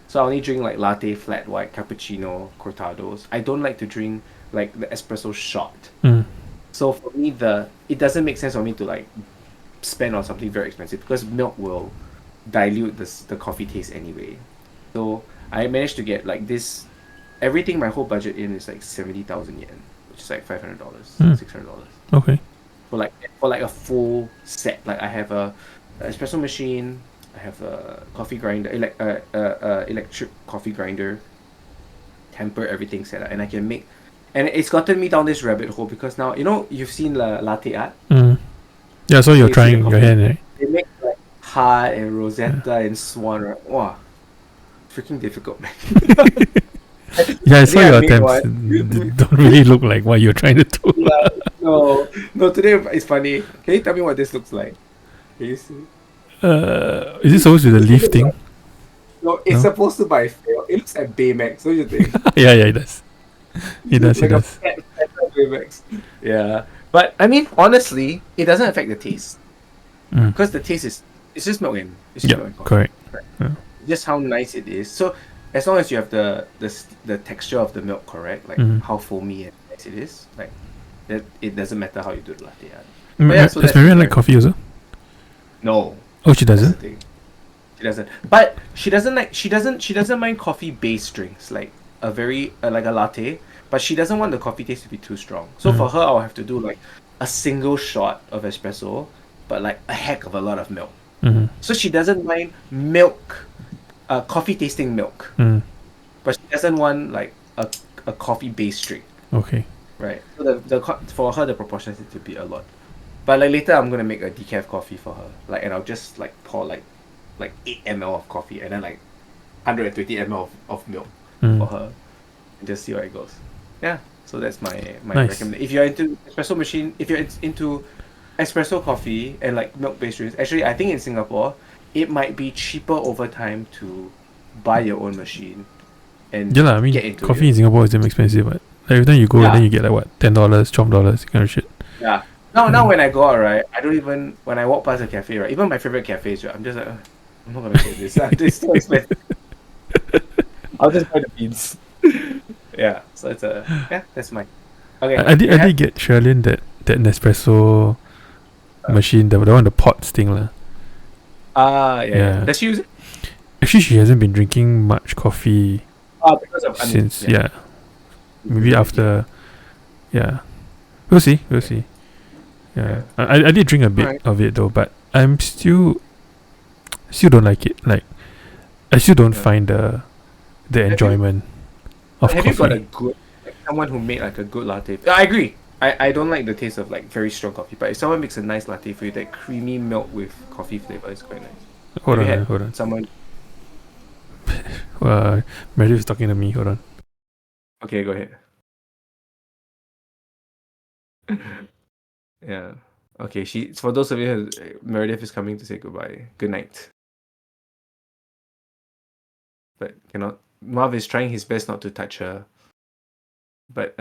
So I only drink like latte, flat white, cappuccino, cortados. I don't like to drink like the espresso shot. So for me, it doesn't make sense for me to like spend on something very expensive because milk will dilute the coffee taste anyway. So I managed to get like this, everything my whole budget in is like 70,000 yen, which is like $500, $600. Okay. For like a full set, like I have a espresso machine. I have a coffee grinder, electric coffee grinder, temper, everything set up, and I can make. And it's gotten me down this rabbit hole because now you've seen latte art. Yeah, so you're trying your hand, right? They make like heart and Rosetta and Swan. Right? Wow, freaking difficult, man. Yeah, I saw your attempts. Don't really look like what you're trying to do. Yeah, no. Today it's funny. Can you tell me what this looks like? Can you see? Is it supposed to be the leaf thing? No, it's supposed to by fail. It looks like Baymax. What do you think? Yeah, it does. It does. It does. Baymax. Yeah, but I mean, honestly, it doesn't affect the taste because the taste it's just milk and milk and coffee. Correct. Right. Yeah. Just how nice it is. So as long as you have the texture of the milk correct, like how foamy and nice it is, like that, it doesn't matter how you do the latte art. Does Marianne like coffee also? No. Oh, she doesn't. She doesn't. But she doesn't mind coffee based drinks like a very like a latte. But she doesn't want the coffee taste to be too strong. So for her, I'll have to do like a single shot of espresso, but like a heck of a lot of milk. So she doesn't mind milk, coffee tasting milk, but she doesn't want like a coffee based drink. Okay. Right. So for her the proportion has to be a lot. But like later I'm gonna make a decaf coffee for her. Like and I'll just like pour like 8 ml of coffee and then like 120 ml of milk for her. And just see how it goes. Yeah. So that's my Nice. recommendation. If you're into espresso machine, if you're into espresso coffee and like milk based drinks, actually I think in Singapore it might be cheaper over time to buy your own machine and Yeah, I mean, get into coffee it. in Singapore is damn expensive, but every time you go, then you get like what, $10, $12, kind of shit. Yeah. Now when I go out, right, I don't even, when I walk past a cafe, right, even my favorite cafes, right, I'm just like, I'm not gonna get this. It's so expensive. I'll just buy the beans. Yeah. So that's mine. Okay. I did get Sherlyn that Nespresso machine, the one the pots thing lah. Yeah. Does she use it? Actually, she hasn't been drinking much coffee Because of since maybe after we'll see. Yeah, I did drink a bit of it though, but I'm still don't like it. Like I still don't find the enjoyment of Have coffee. you got a good someone who made like a good latte? I agree. I don't like the taste of like very strong coffee, but if someone makes a nice latte for you, that creamy milk with coffee flavor is quite nice. Hold on. Someone. Meredith is talking to me. Hold on. Okay, go ahead. Yeah. Okay. For those of you, Meredith is coming to say goodbye. Good night. But cannot. Marv is trying his best not to touch her. But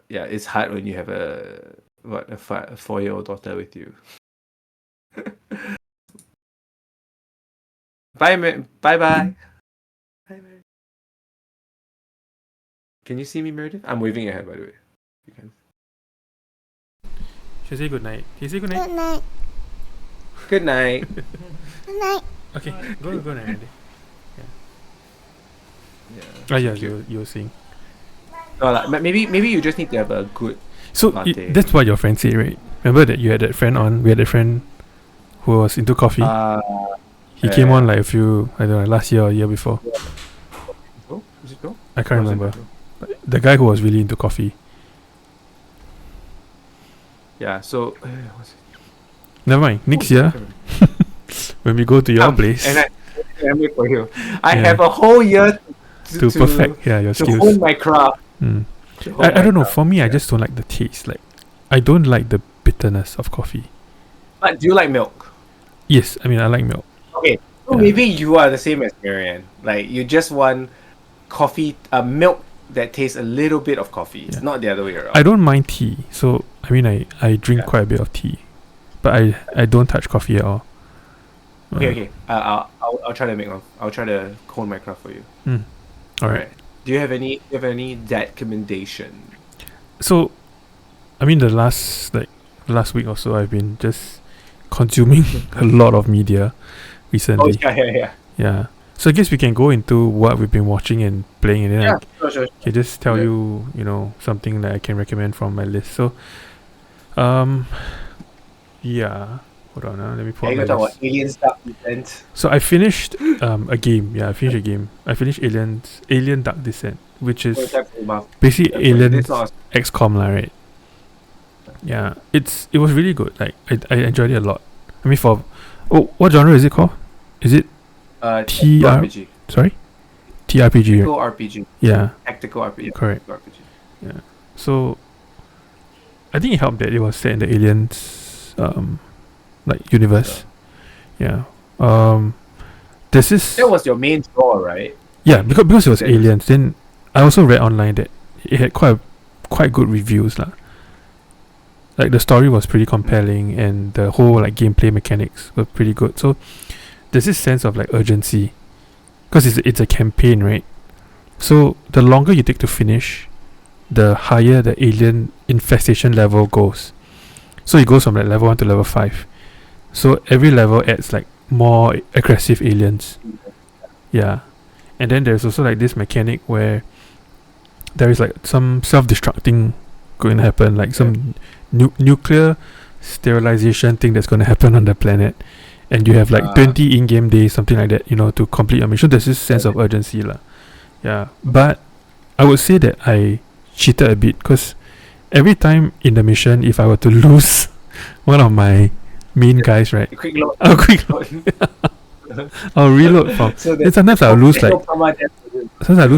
it's hard when you have a 4-year-old daughter with you. Bye, bye. Can you see me, Meredith? I'm waving at her, by the way. You can. She'll say good night. Can you say good night? Good night. Good night. Good night. Okay, go night. Yeah. You were saying. No, like, maybe you just need to have a good latte. That's what your friend said, right? Remember that you had that friend on? We had that friend who was into coffee. He came on like a few, I don't know, last year or year before. Is it go? I can't remember. The guy who was really into coffee. Yeah, so never mind. Next year, when we go to your place, and I wait for you. I have a whole year to perfect your skills. To hone my craft. I don't know. For me, I just don't like the taste. Like, I don't like the bitterness of coffee. But do you like milk? Yes, I mean I like milk. Okay, so maybe you are the same as Marianne. Like you just want coffee, milk that tastes a little bit of coffee, not the other way around. I don't mind tea, so I mean I drink quite a bit of tea, but I don't touch coffee at all. Okay. I'll try to make one. I'll try to hone my craft for you. All right. Do you have any dad recommendation? So, I mean the last week or so, I've been just consuming a lot of media recently. Yeah. So I guess we can go into what we've been watching and playing, and then sure. I can just tell you something that I can recommend from my list. So, hold on, let me pull up my list. About Alien Dark Descent. So I finished a game. Yeah, I finished a game. I finished Alien Dark Descent, which is basically Aliens XCOM, right? Yeah, it was really good. Like I enjoyed it a lot. I mean, what genre is it called? Is it TRPG? Sorry, TRPG. Tactical RPG. Yeah. Tactical RPG. Correct. RPG. Yeah. So I think it helped that it was set in the Aliens universe. Yeah. This is that was your main draw, right? Yeah, because it was Aliens. Then I also read online that it had quite good reviews lah. Like the story was pretty compelling and the whole like gameplay mechanics were pretty good. So there's this sense of like urgency because it's a campaign, right? So the longer you take to finish, the higher the alien infestation level goes. So it goes from like level 1 to level 5. So every level adds like more aggressive aliens. Yeah. And then there's also like this mechanic where there is like some self-destructing going to happen, like some nuclear sterilization thing that's going to happen on the planet, and you have like 20 in-game days, something like that, to complete your mission. There's this sense of urgency lah. Yeah, but I would say that I cheated a bit because every time in the mission, if I were to lose one of my main guys, right, I'll reload from. And sometimes I'll lose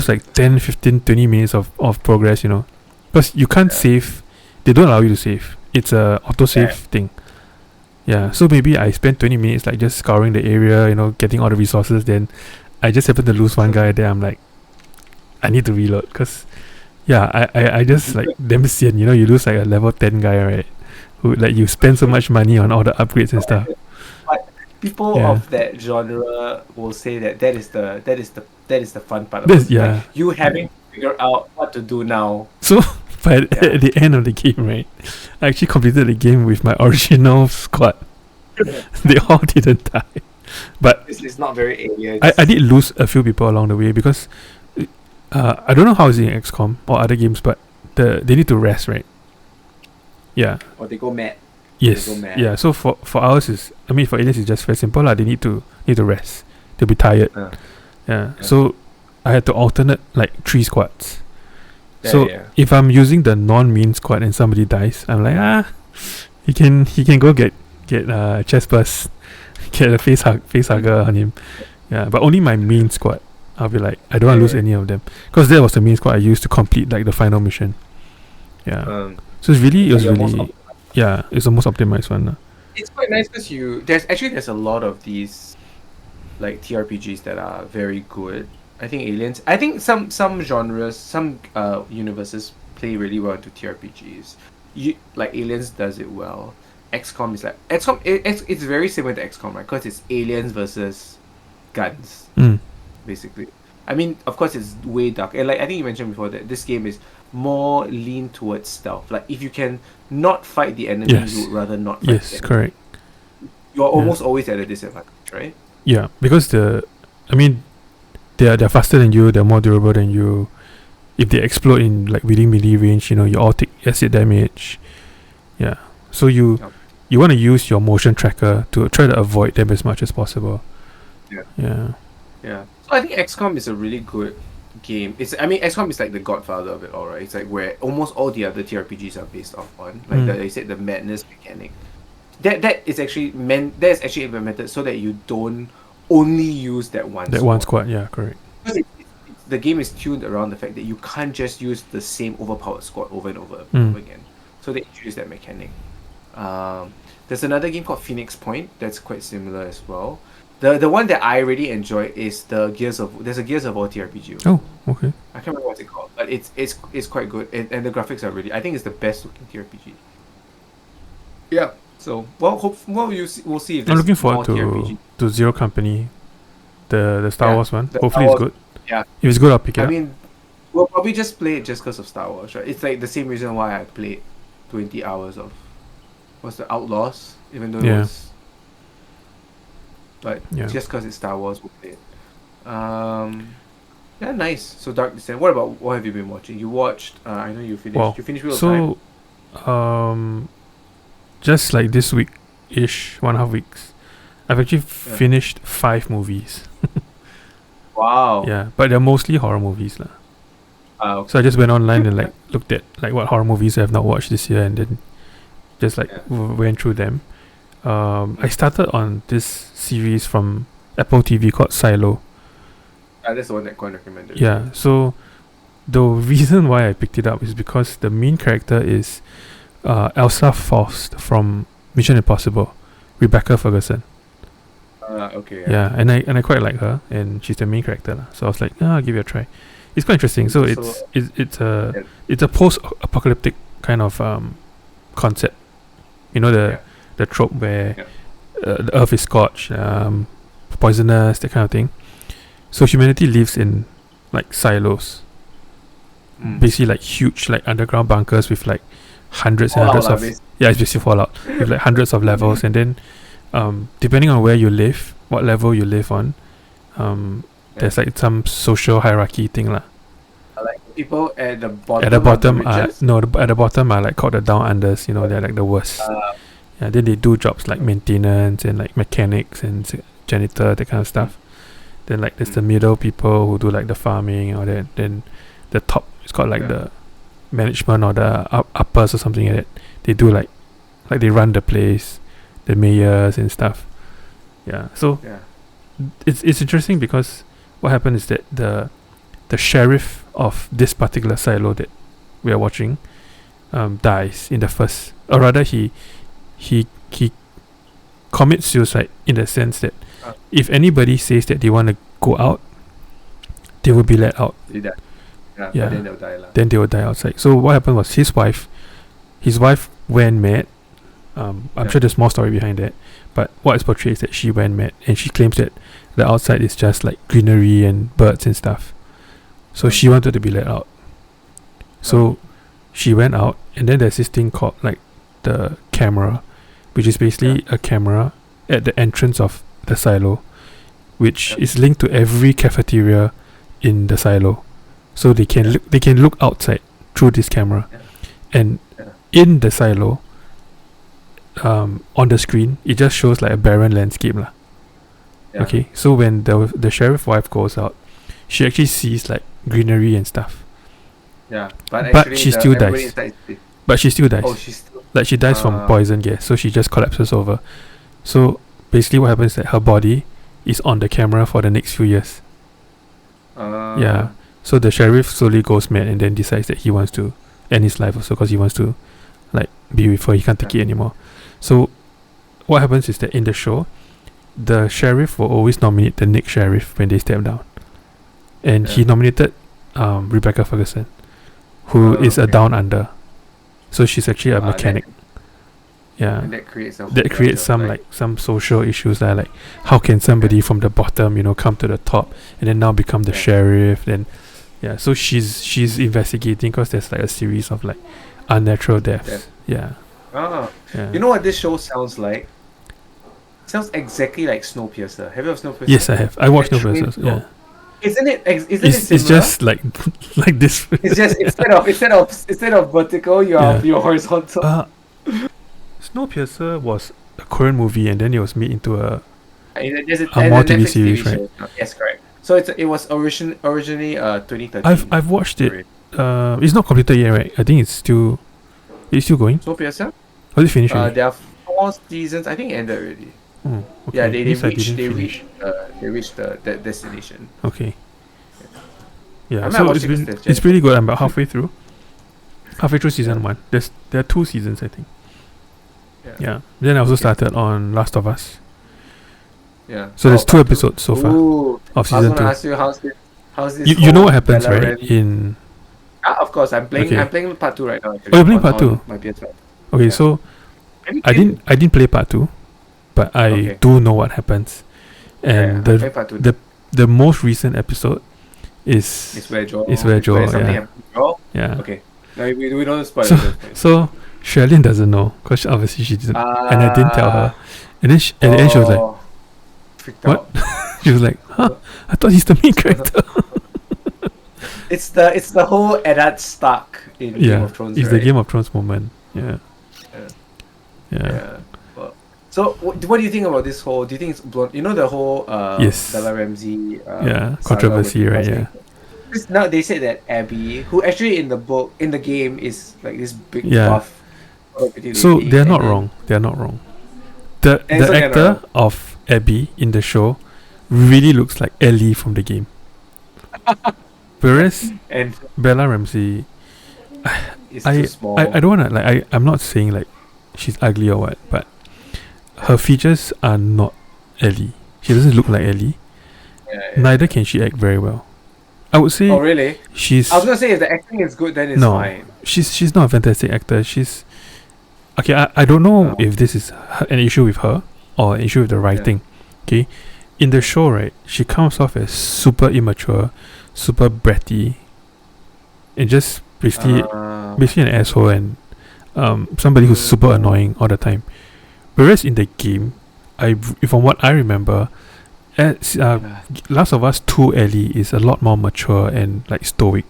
like 10, 15, 20 minutes of progress, because you can't save. They don't allow you to save. It's a autosave thing. Yeah, so maybe I spend 20 minutes like just scouring the area, getting all the resources. Then I just happen to lose one guy. Then I'm like, I need to reload because, I just like damn sian. You lose like a level 10 guy, right? Who like you spend so much money on all the upgrades and stuff. But people of that genre will say that is the fun part of it. Like you having to figure out what to do now. So. But at the end of the game, right, I actually completed the game with my original squad. They all didn't die. But It's not very aliens. I did lose a few people along the way because I don't know how it's in XCOM or other games, but they need to rest, right? Yeah. Or they go mad. Yes. They go mad. Yeah. So for ours is, I mean, for aliens it's just very simple lah. They need to rest. They'll be tired. Yeah. Yeah. So I had to alternate like 3 squads. Yeah, So yeah. if I'm using the non-mean squad and somebody dies, I'm like, he can go get chest burst, get a face hugger on him. Yeah, but only my mean squad. I'll be like, I don't want to lose any of them, because that was the mean squad I used to complete like the final mission. Yeah. So it's the most optimized one. It's quite nice because there's a lot of these like TRPGs that are very good. I think some genres, some universes play really well into TRPGs. Like Aliens does it well. XCOM is like XCOM. It's very similar to XCOM, right? Because it's aliens versus guns, basically. I mean, of course, it's way dark. And like I think you mentioned before that this game is more lean towards stealth. Like if you can not fight the enemy, you would rather not fight the enemy. Yes, correct. You're almost always at a disadvantage, right? Yeah, because they're faster than you, they're more durable than you. If they explode in like within melee range, you all take acid damage. Yeah. So you want to use your motion tracker to try to avoid them as much as possible. Yeah. So I think XCOM is a really good game. XCOM is like the godfather of it all, right? It's like where almost all the other TRPGs are based off on. Like they said, the madness mechanic. That is actually implemented so that you don't only use that one squad. Yeah, correct. The game is tuned around the fact that you can't just use the same overpowered squad over and over again. So they introduce that mechanic. There's another game called Phoenix Point that's quite similar as well. The one that I really enjoy is there's a Gears of War TRPG. Oh, okay. I can't remember what's it called, but it's quite good, and the graphics are really, I think it's the best looking TRPG. Yeah. So we'll see if I'm looking forward to Zero Company, the Star Wars one. Hopefully it's good. Yeah. If it's good, I'll pick it up. I mean, we'll probably just play it just because of Star Wars, right? It's like the same reason why I played 20 hours of the Outlaws, even though it was. But just because it's Star Wars, we'll play it. Yeah, nice. So Dark Descent. What have you been watching? You watched. I know you finished. Well, you finished Wheel of Time. Just like this week-ish, 1.5 weeks, I've actually finished 5 movies. Wow. Yeah, but they're mostly horror movies lah. Okay. So I just went online and like looked at like what horror movies I have not watched this year, and then just like went through them. I started on this series from Apple TV called Silo. That's the one that Quan recommended. Yeah, so the reason why I picked it up is because the main character is Elsa Faust from Mission Impossible, Rebecca Ferguson. Okay. Yeah, and I quite like her, and she's the main character lah. So I was like, I'll give it a try. It's quite interesting. So it's a post-apocalyptic kind of concept. The trope where the earth is scorched, poisonous, that kind of thing. So humanity lives in like silos, basically like huge like underground bunkers with like hundreds and hundreds of it's basically Fallout with like hundreds of levels, and then depending on where you live, what level you live on, there's like some social hierarchy thing lah. Like people at the bottom. At the bottom at the bottom are like called the down unders. They're like the worst. Then they do jobs like maintenance and like mechanics and janitor, that kind of stuff. Then like there's the middle people who do like the farming or that. Then the top is called like the management or the uppers or something like that. They do like they run the place, the mayors and stuff. Yeah. So it's interesting because what happened is that the sheriff of this particular silo that we are watching dies in the first, or rather he commits suicide in the sense that if anybody says that they want to go out, they will be let out. Yeah. But then they'll die lah. Then they will die outside. So what happened was his wife went mad. I'm sure there's more story behind that, but what is portrayed is that she went mad and she claims that the outside is just like greenery and birds and stuff. So she wanted to be let out. So she went out, and then there's this thing called like the camera, which is basically a camera at the entrance of the silo, which Yep. is linked to every cafeteria in the silo, so they can look outside through this camera, Yeah. and Yeah. in the silo, on the screen it just shows like a barren landscape lah. Yeah. Okay, so when the sheriff wife goes out, she actually sees like greenery and stuff, Yeah. But but actually, she still everybody dies. inside is- But she still dies. Oh, she's still. Like she dies from poison gas, so she just collapses over. So basically, what happens is that her body is on the camera for the next few years. Yeah. So the sheriff slowly goes mad and then decides that he wants to end his life also because he wants to like be with her. He can't take it anymore. So what happens is that in the show, the sheriff will always nominate the next sheriff when they step down, and he nominated Rebecca Ferguson, who is a Okay. down under. So she's actually a mechanic. Yeah. And that creates Some like some social issues that like how can somebody from the bottom come to the top and then now become the sheriff. Then so she's investigating because there's like a series of like unnatural deaths. Yeah. You know what this show sounds like? It sounds exactly like Snowpiercer. Have you ever Snowpiercer? Yes, I have. I watched Snowpiercer. Yeah. Isn't it It's similar? just like like this. It's just instead of vertical, you're horizontal. Snowpiercer was a Korean movie and then it was made into a There's more TV Netflix series, show. Yes, correct. So it was originally 2013. I've watched it. It's not completed yet, right? I think it's still going. Snowpiercer? Was it finished already? There are 4 seasons. I think it ended already. Oh, okay. Yeah, they Means I reached didn't finish. the destination. Okay. Yeah, I might so watch it's it 'cause been there's it's pretty good. I'm about halfway through. Halfway through season 1. There are 2 seasons, I think. Yeah. Then I also started on Last of Us. Yeah. So there's 2 episodes so far Ooh, of I was season gonna 2. ask you how's this. You know whole what happens, Bella right? Ramsey- In of course, I'm playing. Okay. I'm playing part 2 right now. Actually, Oh, you're playing on- part 2? on My PS5. okay, Yeah. so Have you I played- didn't play part 2, but I Okay. do know what happens. And I'm playing part 2. the most recent episode is It's where Joel. yeah. something happens. Joel? Yeah. Okay. No, we don't spoil So- it. So Sherilyn doesn't know because obviously she didn't, and I didn't tell her. And then at the end she was like, freaked "What?" out. She was like, "Huh? I thought he's the main character." It's the whole Eddard Stark in Game of Thrones. it's right? the Game of Thrones moment. Yeah. Yeah. Yeah. Well, so what do you think about this whole? Do you think it's blown? You know the whole Yes. Bella Ramsey saga Controversy, with right? the Yeah. Because now they said that Abby, who actually in the game is like this big Yeah. buff. pretty So lady, they're and not then- wrong. They're not wrong. The And so they're not actor wrong. of Abby in the show really looks like Ellie from the game. Whereas And Bella Ramsey, it's too small. I don't wanna like I'm not saying like she's ugly or what, but her features are not Ellie. She doesn't look like Ellie. Yeah. Neither can she act very well. I would say Oh really? she's I was gonna say if the acting is good, then it's No. fine. she's not a fantastic actor. She's okay. I don't know No. if this is an issue with her or an issue with the writing. Okay, in the show, right, she comes off as super immature, super bratty, and just basically an asshole and somebody who's super annoying all the time. Whereas in the game, from what I remember, Last of Us 2 Ellie is a lot more mature and like stoic.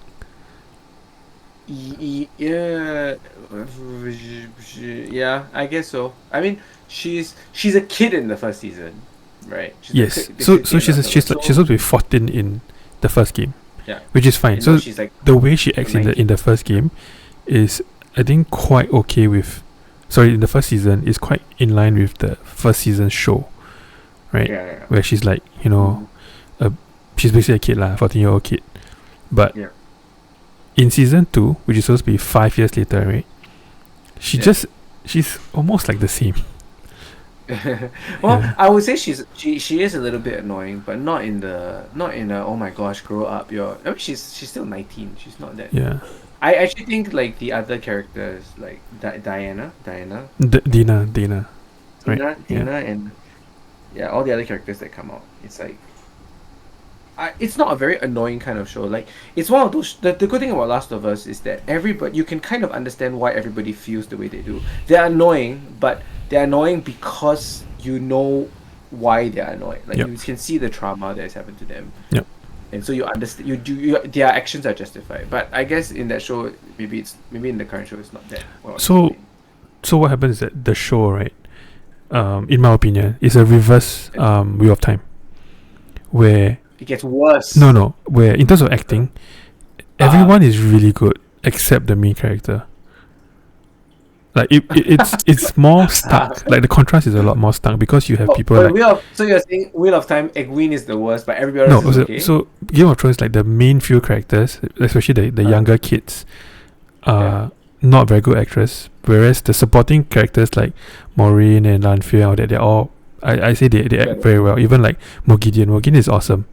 Yeah, I guess so. I mean, she's a kid in the first season, right? Yes. So she's supposed to be 14 in the first game. Yeah. Which is fine. You So know, she's like the way she acts in the first game is I think quite okay with in the first season is quite in line with the first season show. Right? yeah. Where she's like, she's basically a kid 14-year-old kid. But Yeah. in season 2, which is supposed to be 5 years later, right? She's almost like the same. Well, Yeah. I would say she is a little bit annoying, but not in a oh my gosh, grow up. I mean, she's still 19. She's not that. Yeah. I actually think like the other characters like Diana, Dina. Right. Dina, and all the other characters that come out. It's like it's not a very annoying kind of show. Like it's one of those. The good thing about Last of Us is that you can kind of understand why everybody feels the way they do. They're annoying, but they're annoying because you know why they're annoyed. Like Yep. you can see the trauma that has happened to them. Yep. And so you understand. Their actions are justified. But I guess in that show, maybe in the current show it's not that well So explained. so what happens is that the show, right? In my opinion, is a reverse Wheel of Time, where It gets worse. where in terms of acting, everyone is really good except the main character. Like it's more stuck. Like the contrast is a lot more stuck because you have people but like so you're saying Wheel of Time, Egwene is the worst, but everybody no. else is okay? So Game of Thrones, like the main few characters, especially the younger kids, are not very good actors. Whereas the supporting characters like Maureen and Lanfear, all that, they're all I say they act very well. Even like Mogideon is awesome.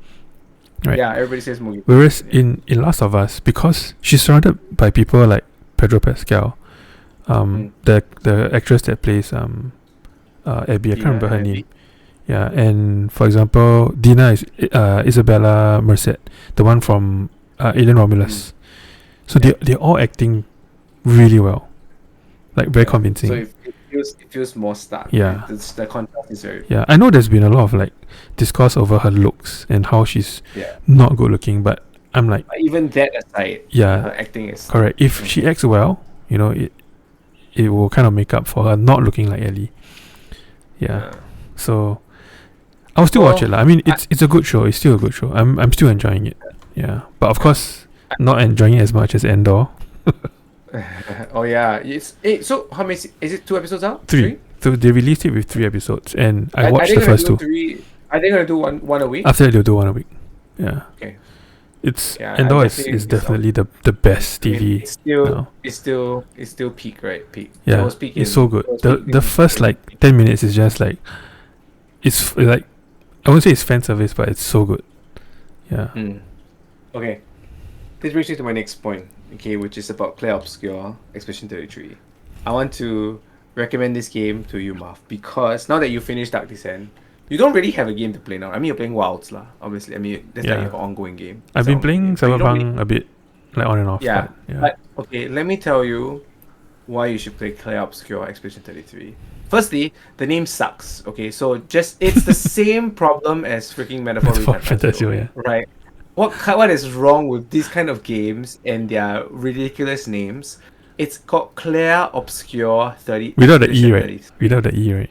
Right. Yeah, everybody says Mugi. Whereas in Last of Us, because she's surrounded by people like Pedro Pascal, the actress that plays Abby, I can't remember her name. Yeah, and for example, Dina is Isabella Merced, the one from Alien Romulus. So they're all acting really well, like very convincing. So it feels more stark. Yeah. The contrast is very. Yeah, I know there's been a lot of like discourse over her looks and how she's not good looking, but I'm like, But even that aside, her acting is correct. If she acts well, it will kind of make up for her not looking like Ellie. Yeah. So I'll still watch it. I mean, it's a good show. It's still a good show. I'm still enjoying it. Yeah, but of course, not enjoying it as much as Endor. Oh yeah, so how many? Is it 2 episodes out? 3. So they released it with 3 episodes, and I watched the first 2. Are they gonna do one a week? After that, they'll do 1 a week. Yeah. Okay. It's Endor is definitely the best TV. It's still peak, right? Peak. Yeah, it's so good. The first like 10 minutes is just like it's like I won't say it's fan service, but it's so good. Yeah. Okay. This brings me to my next point, okay, which is about Clair Obscur Expedition 33. I want to recommend this game to you, Marv, because now that you finished Dark Descent, you don't really have a game to play now. I mean, you're playing Wilds, lah. Obviously, I mean that's like you have an ongoing game. I've been playing Cyberpunk a bit, like on and off. Yeah. But okay, let me tell you why you should play Clair Obscur Expedition 33. Firstly, the name sucks. Okay, so it's the same problem as freaking Metaphor Fantasio, right? What is wrong with these kind of games and their ridiculous names? It's called Clair Obscur 30. Without the E, right? Without the E, right?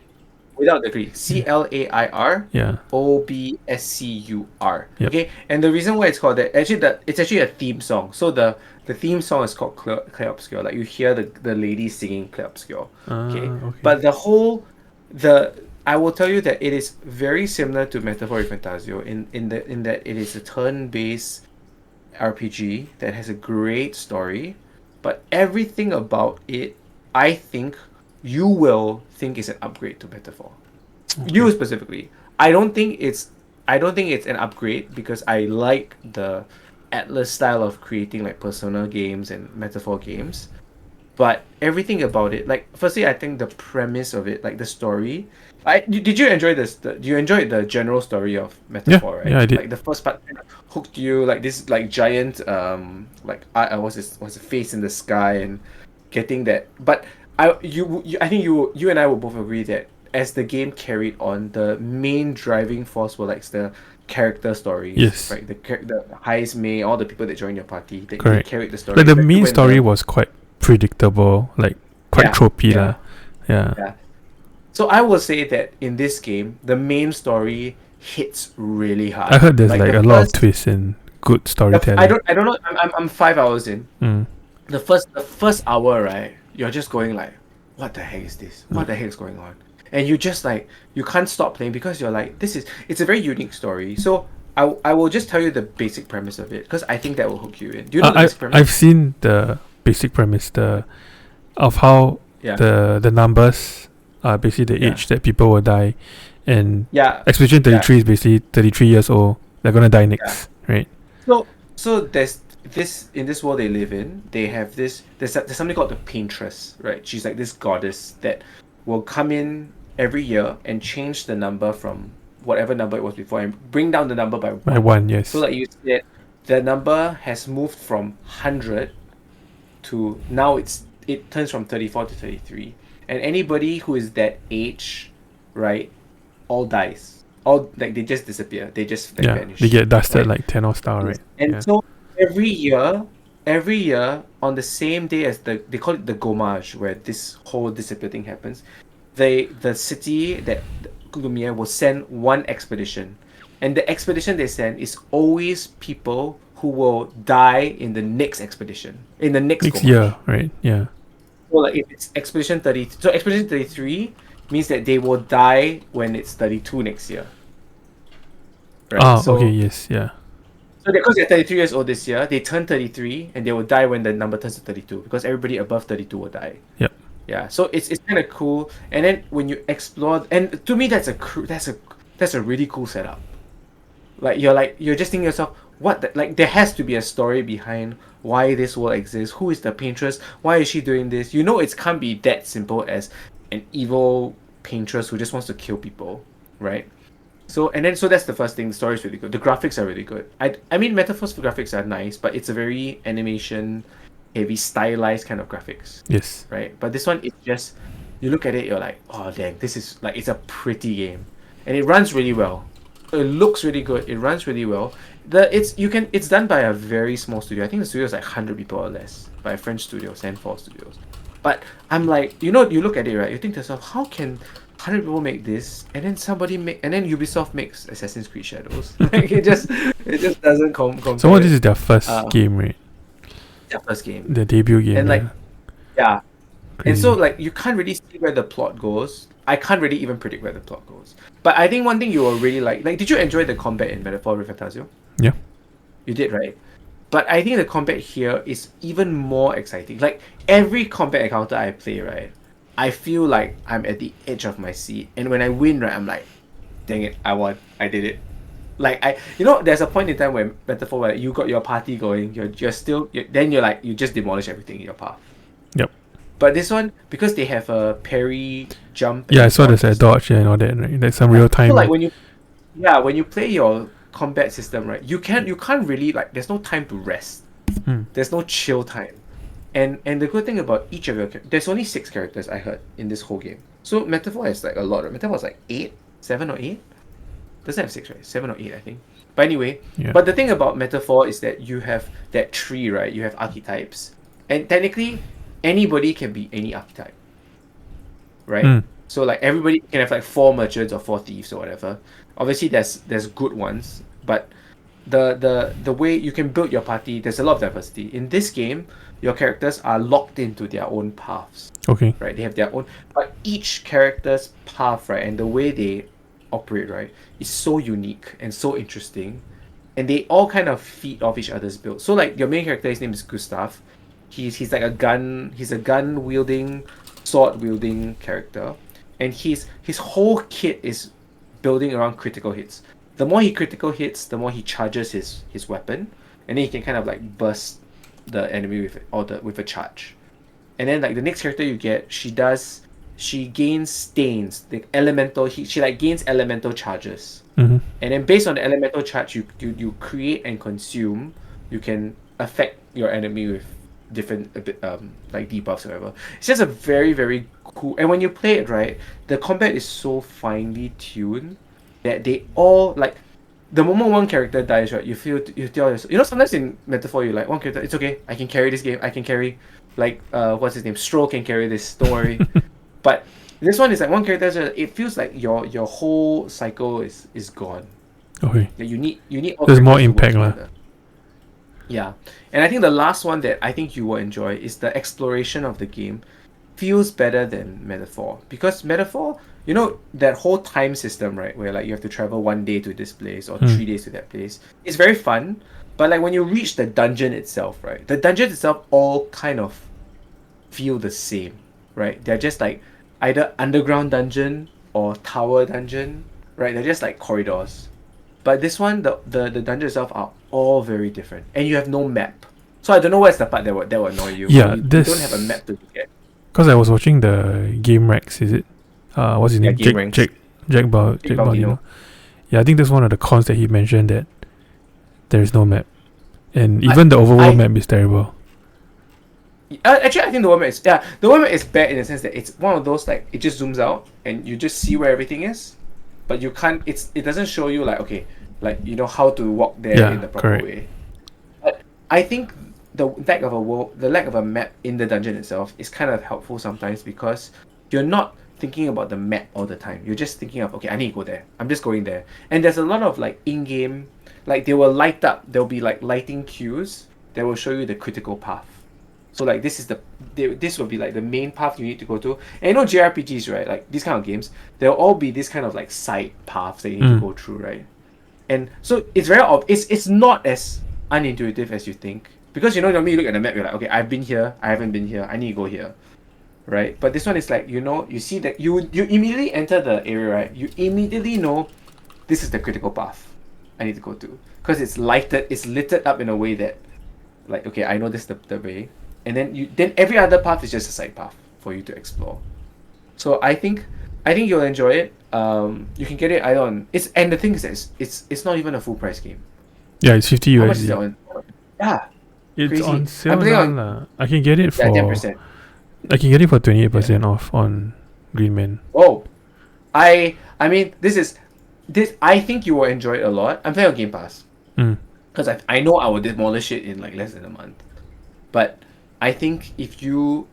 Without the E. CLAIR. Yeah. OBSCUR. Yep. Okay, and the reason why it's called that it's actually a theme song. So the theme song is called Clair Obscur. Like you hear the lady singing Clair Obscur. Okay. But I will tell you that it is very similar to Metaphor Fantasio in that it is a turn-based RPG that has a great story, but everything about it, I think, you will think is an upgrade to Metaphor. Okay. You specifically, I don't think it's an upgrade because I like the Atlas style of creating like Persona games and Metaphor games, but everything about it, like firstly, I think the premise of it, like the story. Did you enjoy this? You enjoyed the general story of Metaphor, right? Yeah, I did. Like the first part hooked you, like this like giant what's his face in the sky and getting that. But I think you and I will both agree that as the game carried on, the main driving force were like the character stories. Yes. Right. The Heis Mei, all the people that joined your party, they carried the story. Like the main story was quite predictable, like quite tropey lah. Yeah. So I will say that in this game, the main story hits really hard. I heard there's like a lot of twists and good storytelling. I don't know. I'm 5 hours in. The first hour, right? You're just going like, what the heck is this? What the heck is going on? And you just like you can't stop playing because you're like, it's a very unique story. So I will just tell you the basic premise of it because I think that will hook you in. Do you know the basic premise? I've seen the basic premise of how the numbers are basically the age that people will die, and Expedition 33 is basically 33 years old. They're gonna die next, right? So there's this in this world they live in. They have there's something called the Paintress, right? She's like this goddess that will come in every year and change the number from whatever number it was before and bring down the number by one. Yes. So like you said, the number has moved from 100 to now it turns from 34 to 33. And anybody who is that age, right, all dies. All like they just disappear. They just like, Yeah, vanish. they get dusted right? like Thanos style, right? And Yeah. so every year on the same day as they call it the Gomage, where this whole disappear thing happens, the city that Lumia will send one expedition, and the expedition they send is always people who will die in the next expedition, in the next Next year, Gomage. right? Yeah. So like if it's expedition 30, so expedition 33 means that they will die when it's 32 next year, right? Ah, okay, So yes, yeah. so because they're 33 years old this year, they turn 33 and they will die when the number turns to 32 because everybody above 32 will die. Yep. Yeah, so it's kind of cool. And then when you explore, and to me that's a really cool setup. You're just thinking to yourself, like there has to be a story behind why this world exists. Who is the paintress? Why is she doing this? You know, it can't be that simple as an evil paintress who just wants to kill people, right? So that's the first thing. The story is really good. The graphics are really good. I mean, Metaphor's graphics are nice, but it's a very animation heavy, stylized kind of graphics, Yes. right? But this one, it's just you look at it, you're like, oh dang, this is like it's a pretty game, and it runs really well. So it looks really good. It runs really well. It's done by a very small studio. I think the studio is like 100 people or less, by a French studio, Sandfall Studios. But I'm like, you look at it, right? You think to yourself, how can 100 people make this, and then Ubisoft makes Assassin's Creed Shadows? Like it just doesn't compare. So what this is their first game, right? Their first game, The debut game. and like yeah, and crazy. so like you can't really see where the plot goes. I can't really even predict where the plot goes. But I think one thing you will really like did you enjoy the combat in Metaphor with Fantasio? Yeah. You did, right? But I think the combat here is even more exciting. Like every combat encounter I play, right, I feel like I'm at the edge of my seat, and when I win, right, I'm like, dang it, I won, I did it. Like there's a point in time where Metaphor where you got your party going, then you're like you just demolish everything in your path. Yep. But this one, because they have a parry, jump. Yeah, I and saw there's a system, dodge and all that, right? Like some real time. so like when you play your combat system, right, you can't really like there's no time to rest. There's no chill time. And the good thing about each of there's only 6 characters I heard in this whole game. So Metaphor is like a lot. Metaphor is like 7 or 8. Doesn't have 6, right? 7 or 8, I think. But anyway, Yeah. but the thing about Metaphor is that you have that tree, right? You have archetypes, and technically anybody can be any archetype, right? So like everybody can have like 4 merchants or 4 thieves or whatever. Obviously, there's good ones, but the way you can build your party, there's a lot of diversity in this game. Your characters are locked into their own paths, Okay. right? They have their own, but each character's path, right, and the way they operate, right, is so unique and so interesting, and they all kind of feed off each other's build. So like your main character, his name is Gustav. He's like he's a gun wielding, sword wielding character, and his whole kit is building around critical hits. The more he critical hits, the more he charges his weapon, and then he can kind of like burst the enemy with a charge. And then like the next character you get, she gains stains, the elemental. She like gains elemental charges, and then based on the elemental charge you create and consume, you can affect your enemy with different like debuffs or whatever. It's just a very very cool. And when you play it, right, the combat is so finely tuned that they all like. The moment one character dies, right, you tell yourself, sometimes in Metaphor, you like one character, it's okay, I can carry this game, I can carry, like, what's his name, Stroll can carry this, don't worry. But this one is like one character, it feels like your whole cycle is gone. Okay. Like you need all There's more characters to work impact, lah. together. Yeah, and I think the last one that I think you will enjoy is the exploration of the game feels better than Metaphor, because Metaphor, that whole time system, right, where like you have to travel 1 day to this place or 3 days to that place, it's very fun. But like when you reach the dungeon itself, right, the dungeon itself all kind of feel the same, right? They're just like either underground dungeon or tower dungeon, right? They're just like corridors. But this one, the dungeon itself are all very different, and you have no map. So I don't know what's the part that would annoy you. Yeah, you this don't have a map to look at. Because I was watching the Game Rex, is it? What's his name? Game Ranks. Jack Baldino. Yeah, I think that's one of the cons that he mentioned, that there is no map, and even the overall map is terrible. Actually, I think the one map is bad in the sense that it's one of those like it just zooms out and you just see where everything is, but you can't. It doesn't show you like, okay, like you know how to walk there in the proper way. But I think the lack of a map in the dungeon itself is kind of helpful sometimes, because you're not thinking about the map all the time. You're just thinking of, okay, I need to go there. I'm just going there. And there's a lot of like in-game, like they will light up. There'll be like lighting cues that will show you the critical path. So like this will be like the main path you need to go to. And you know JRPGs, right? Like these kind of games, there'll all be this kind of like side paths that you need to go through, right? And so it's very it's not as unintuitive as you think, because you know normally you look at the map, you're like, okay, I've been here, I haven't been here, I need to go here, right? But this one is like, you know, you see that you immediately enter the area, right? You immediately know this is the critical path I need to go to, because it's lit up in a way that, like, okay, I know this is the way, and then every other path is just a side path for you to explore. So I think you'll enjoy it. You can get it either on and the thing is that it's not even a full price game. Yeah, it's 50 How much is USD. that on? Yeah, It's crazy. on sale I'm playing now. I can get it for 10%. I can get it for 28% off on Greenman. Oh, I mean this. I think you will enjoy it a lot. I'm playing on Game Pass because I know I will demolish it in like less than a month. But I think if you,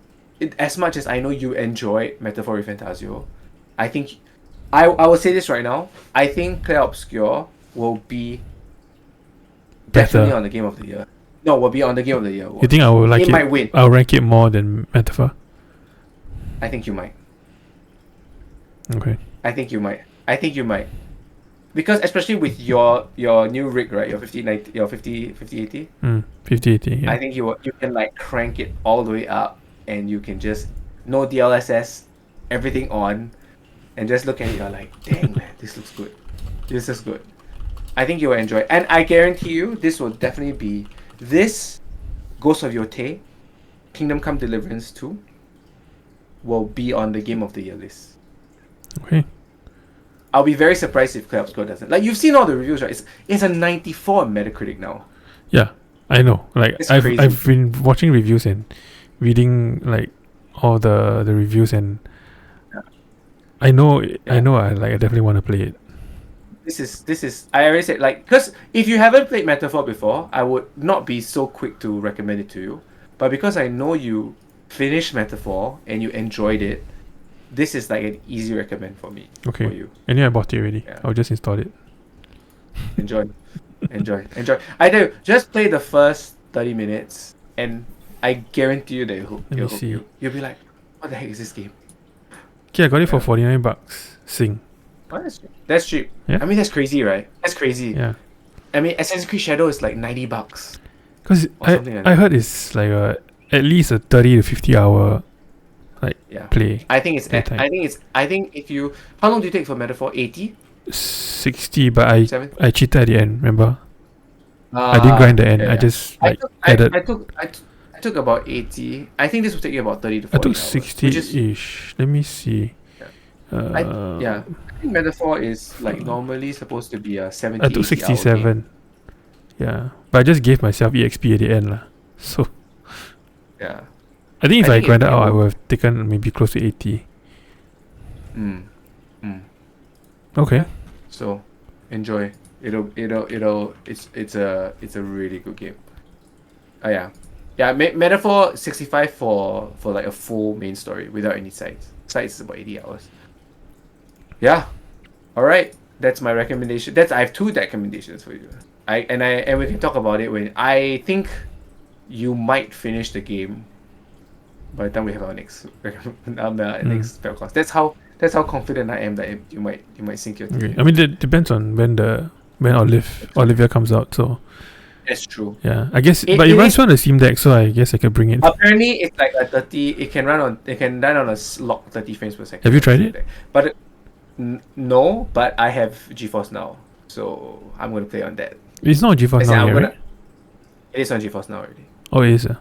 as much as I know you enjoy Metaphor Fantasio, I think I will say this right now. I think Clair Obscure will be definitely on the Game of the Year. No, will be on the Game of the Year. You think I will like it? Might win. I'll rank it more than Metaphor. I think you might. Okay. I think you might. Because especially with your new rig, right? Your 5080. 5080. Yeah. I think you can like crank it all the way up, and you can just no DLSS, everything on, and just look at it. You're like, dang man, this looks good. This is good. I think you will enjoy it. And I guarantee you, this will definitely be Ghost of Yotei, Kingdom Come Deliverance 2 will be on the Game of the Year list. Okay. I'll be very surprised if Clair Obscure doesn't. Like, you've seen all the reviews, right? It's a 94 on Metacritic now. Yeah, I know. Like I've been watching reviews and reading like all the reviews, and I know I definitely want to play it. This is I already said, like, because if you haven't played Metaphor before, I would not be so quick to recommend it to you. But because I know you finished Metaphor and you enjoyed it, this is like an easy recommend for me. Okay. For you. Anyway, I bought it already. Yeah. I'll just install it. Enjoy. I do. Just play the first 30 minutes, and I guarantee you that it'll hook you. You'll be like, what the heck is this game? Okay, I got it for $49. Sing. Oh, that's cheap. Yeah. I mean, that's crazy, right? That's crazy. Yeah. I mean, Assassin's Creed Shadow is like $90. Because I heard it's like at least a 30 to 50 hour play. I think if you, how long do you take for Metaphor? 80? 60, but I cheated at the end, remember? I didn't grind the end. I just added. I took about 80. I think this will take you about 30 to 40 I took hours, 60-ish. Let me see. I think Metaphor is like normally supposed to be a 70. I took 67. Yeah, but I just gave myself EXP at the end lah. So yeah, I think if I grinded out, I would have taken maybe close to 80. Okay. Yeah. So enjoy. It's a really good game. Metaphor 65 for like a full main story without any sides. Sides is about 80 hours. Yeah. All right. That's my recommendation. I have 2 recommendations for you. And we can talk about it when I think you might finish the game by the time we have our next next podcast. That's how confident I am that you might sink your teeth. Okay. I mean, it depends on when Olivia comes out. So that's true. Yeah, I guess. But it runs on the Steam Deck, so I guess I could bring it. Apparently, it's like a 30. It can run on a slot 30 frames per second. Have you tried it? But no. But I have GeForce Now, so I'm gonna play on that. It's not GeForce Now yet, right? It is on GeForce Now already. Oh, it is. And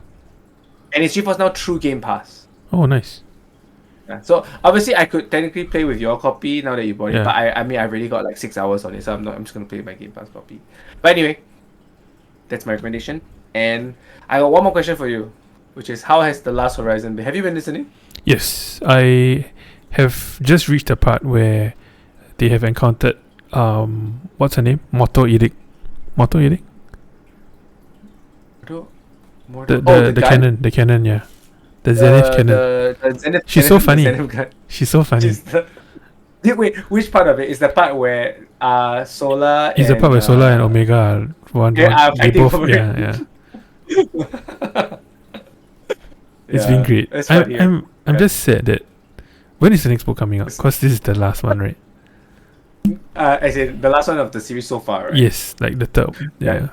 it's GeForce Now through Game Pass. Oh, nice. Yeah. So obviously, I could technically play with your copy now that you bought it. But I mean, I've already got like 6 hours on it, so I'm just gonna play my Game Pass copy. But anyway, that's my recommendation. And I got one more question for you, which is, how has The Last Horizon been? Have you been listening? Yes, I have just reached the part where they have encountered what's her name? Moto Edict. Moto Edict? The cannon, yeah. The Zenith cannon. The Zenith She's cannon, so funny. the Zenith gun. She's so funny. Wait, which part of it? Is the part where Solar It's the part where Solar and Omega are one. They both, over yeah. It's been great. I'm just sad that when is the next book coming out? Because this is the last one, right? As in the last one of the series so far, right? Yes, like the third. Yeah.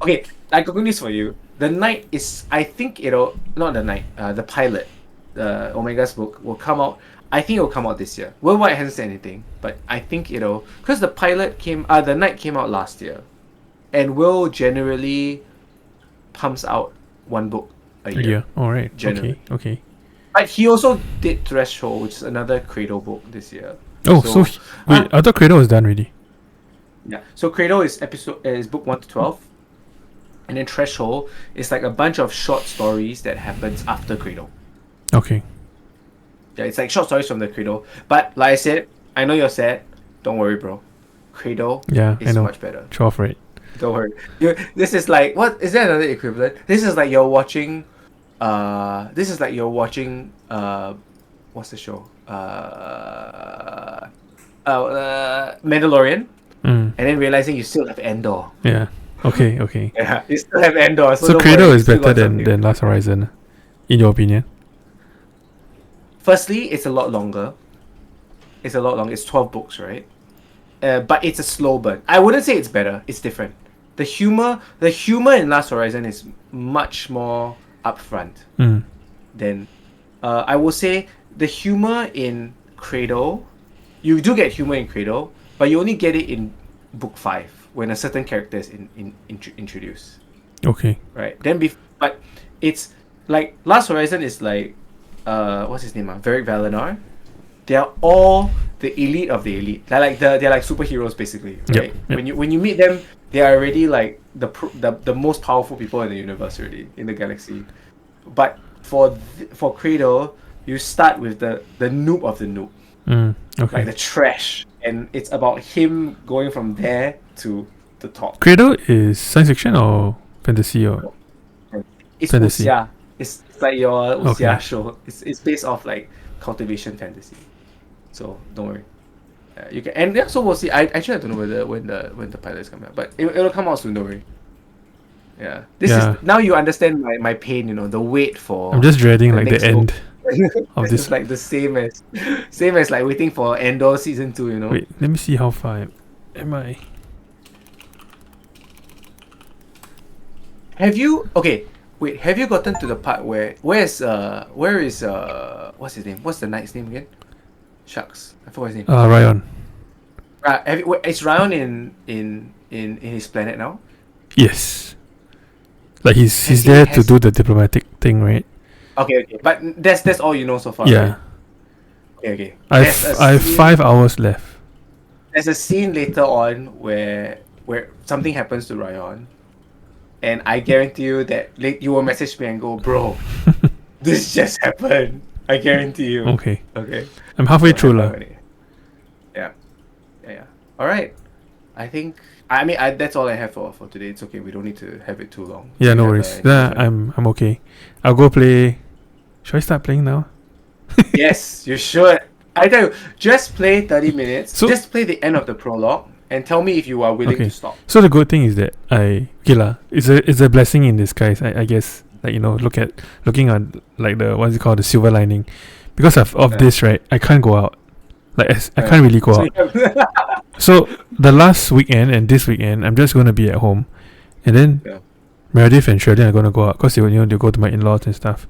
Okay, I got good news for you. The Night is, I think it'll, not the Night, the pilot, the Omega's book will come out. I think it'll come out this year. Worldwide hasn't said anything, but I think it'll, because the the Night came out last year, and Will generally pumps out one book a year. Yeah, alright. Generally. Okay. But he also did Threshold, which is another Cradle book this year. Oh, wait, I thought Cradle was done already. Yeah, so Cradle is book 1 to 12. And then Threshold is like a bunch of short stories that happens after Cradle. Okay. Yeah, it's like short stories from the Cradle. But like I said, I know you're sad. Don't worry, bro. Cradle is much better. 12, right? Don't worry. This is like, what is there another equivalent? This is like you're watching what's the show? Mandalorian. And then realizing you still have Endor. Yeah. Okay. Yeah, you still have Endor. So Cradle is better than Last Horizon, in your opinion? Firstly, it's a lot longer. It's 12 books, right? But it's a slow burn. I wouldn't say it's better. It's different. The humor in Last Horizon is much more upfront than. I will say the humor in Cradle, you do get humor in Cradle, but you only get it in book 5 when a certain character is introduced. Okay. Right. But it's like Last Horizon is like what's his name? Varric Valinar. They are all the elite of the elite. They're like superheroes basically, right? Yep. When you meet them, they are already like the most powerful people in the universe already, in the galaxy. But for Cradle, you start with the noob of the noob. Okay. Like the trash, and it's about him going from there to the top. Cradle is science fiction or fantasy or? It's fantasy. Wuxia. It's like your Wuxia show. It's based off like cultivation fantasy. So don't worry. You can, and so we'll see. I don't know whether when the pilot is coming out, but it'll come out soon. Don't worry. Yeah. This is now you understand my pain. You know, the wait for. I'm just dreading like the end of this. It's like the same as like waiting for Endor season 2. You know. Wait, let me see how far am I. Have you gotten to the part where is what's his name? What's the knight's name again? Shucks, I forgot his name. Ryan. Is Ryan in his planet now? Yes. Like he's there to do the diplomatic thing, right? Okay. But that's all you know so far. Yeah. Right? Okay. I have 5 hours left. There's a scene later on where something happens to Ryan, and I guarantee you that you will message me and go, bro, this just happened. I guarantee you. Okay. I'm halfway So through lah. Yeah. All right. I mean, that's all I have for today. It's okay. We don't need to have it too long. Yeah, no worries. I'm okay. I'll go play. Should I start playing now? Yes, you should. I tell you, just play 30 minutes. Just play the end of the prologue and tell me if you are willing to stop. So the good thing is that it's a blessing in disguise. I guess, like, you know, looking at like the what's it called, the silver lining, because of this, right? I can't go out. Like I can't really go out. So the last weekend and this weekend, I'm just gonna be at home, and then Meredith and Shirley are gonna go out because they go to my in-laws and stuff.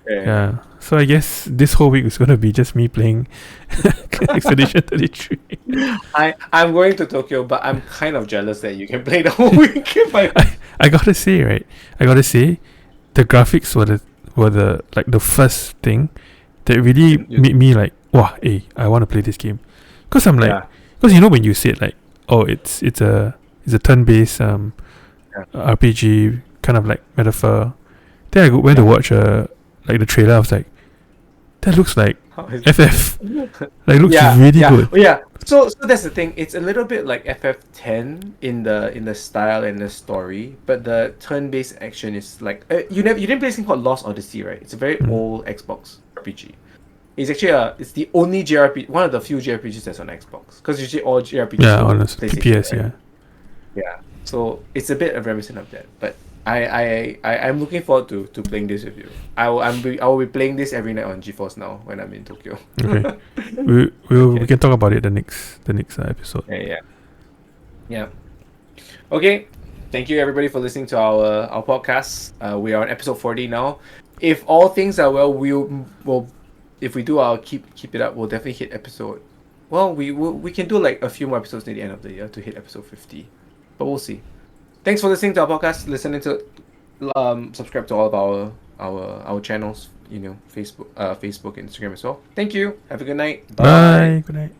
Yeah. So I guess this whole week is gonna be just me playing Expedition 33. I'm going to Tokyo, but I'm kind of jealous that you can play the whole week. I gotta say, the graphics were the first thing that really made me like, wow, hey, I want to play this game. Because I'm like, because you know when you said like, oh, it's a turn-based RPG kind of like metaphor. Then I went to watch like the trailer. I was like, that looks like FF. Like looks really good. Yeah. So that's the thing. It's a little bit like FF10 in the style and the story, but the turn-based action is like you didn't play this thing called Lost Odyssey, right? It's a very Mm. old Xbox RPG. It's actually it's the only JRPG, one of the few JRPGs that's on Xbox, because usually all JRPGs Yeah, go honest. PlayStation, TPS, right? yeah. Yeah. So it's a bit of reminiscent of that, but I'm looking forward to playing this with you. I will be playing this every night on GeForce now when I'm in Tokyo. Okay. We Okay. can talk about it the next episode. Yeah. Yeah. Okay. Thank you everybody for listening to our podcast. We are on episode 40 now. If all things are well, will if we do our keep it up, we'll definitely hit episode. Well, we can do like a few more episodes near the end of the year to hit episode 50, but we'll see. Thanks for listening to our podcast. Listening to subscribe to all of our channels. Facebook, Facebook, Instagram as well. Thank you. Have a good night. Bye. Good night.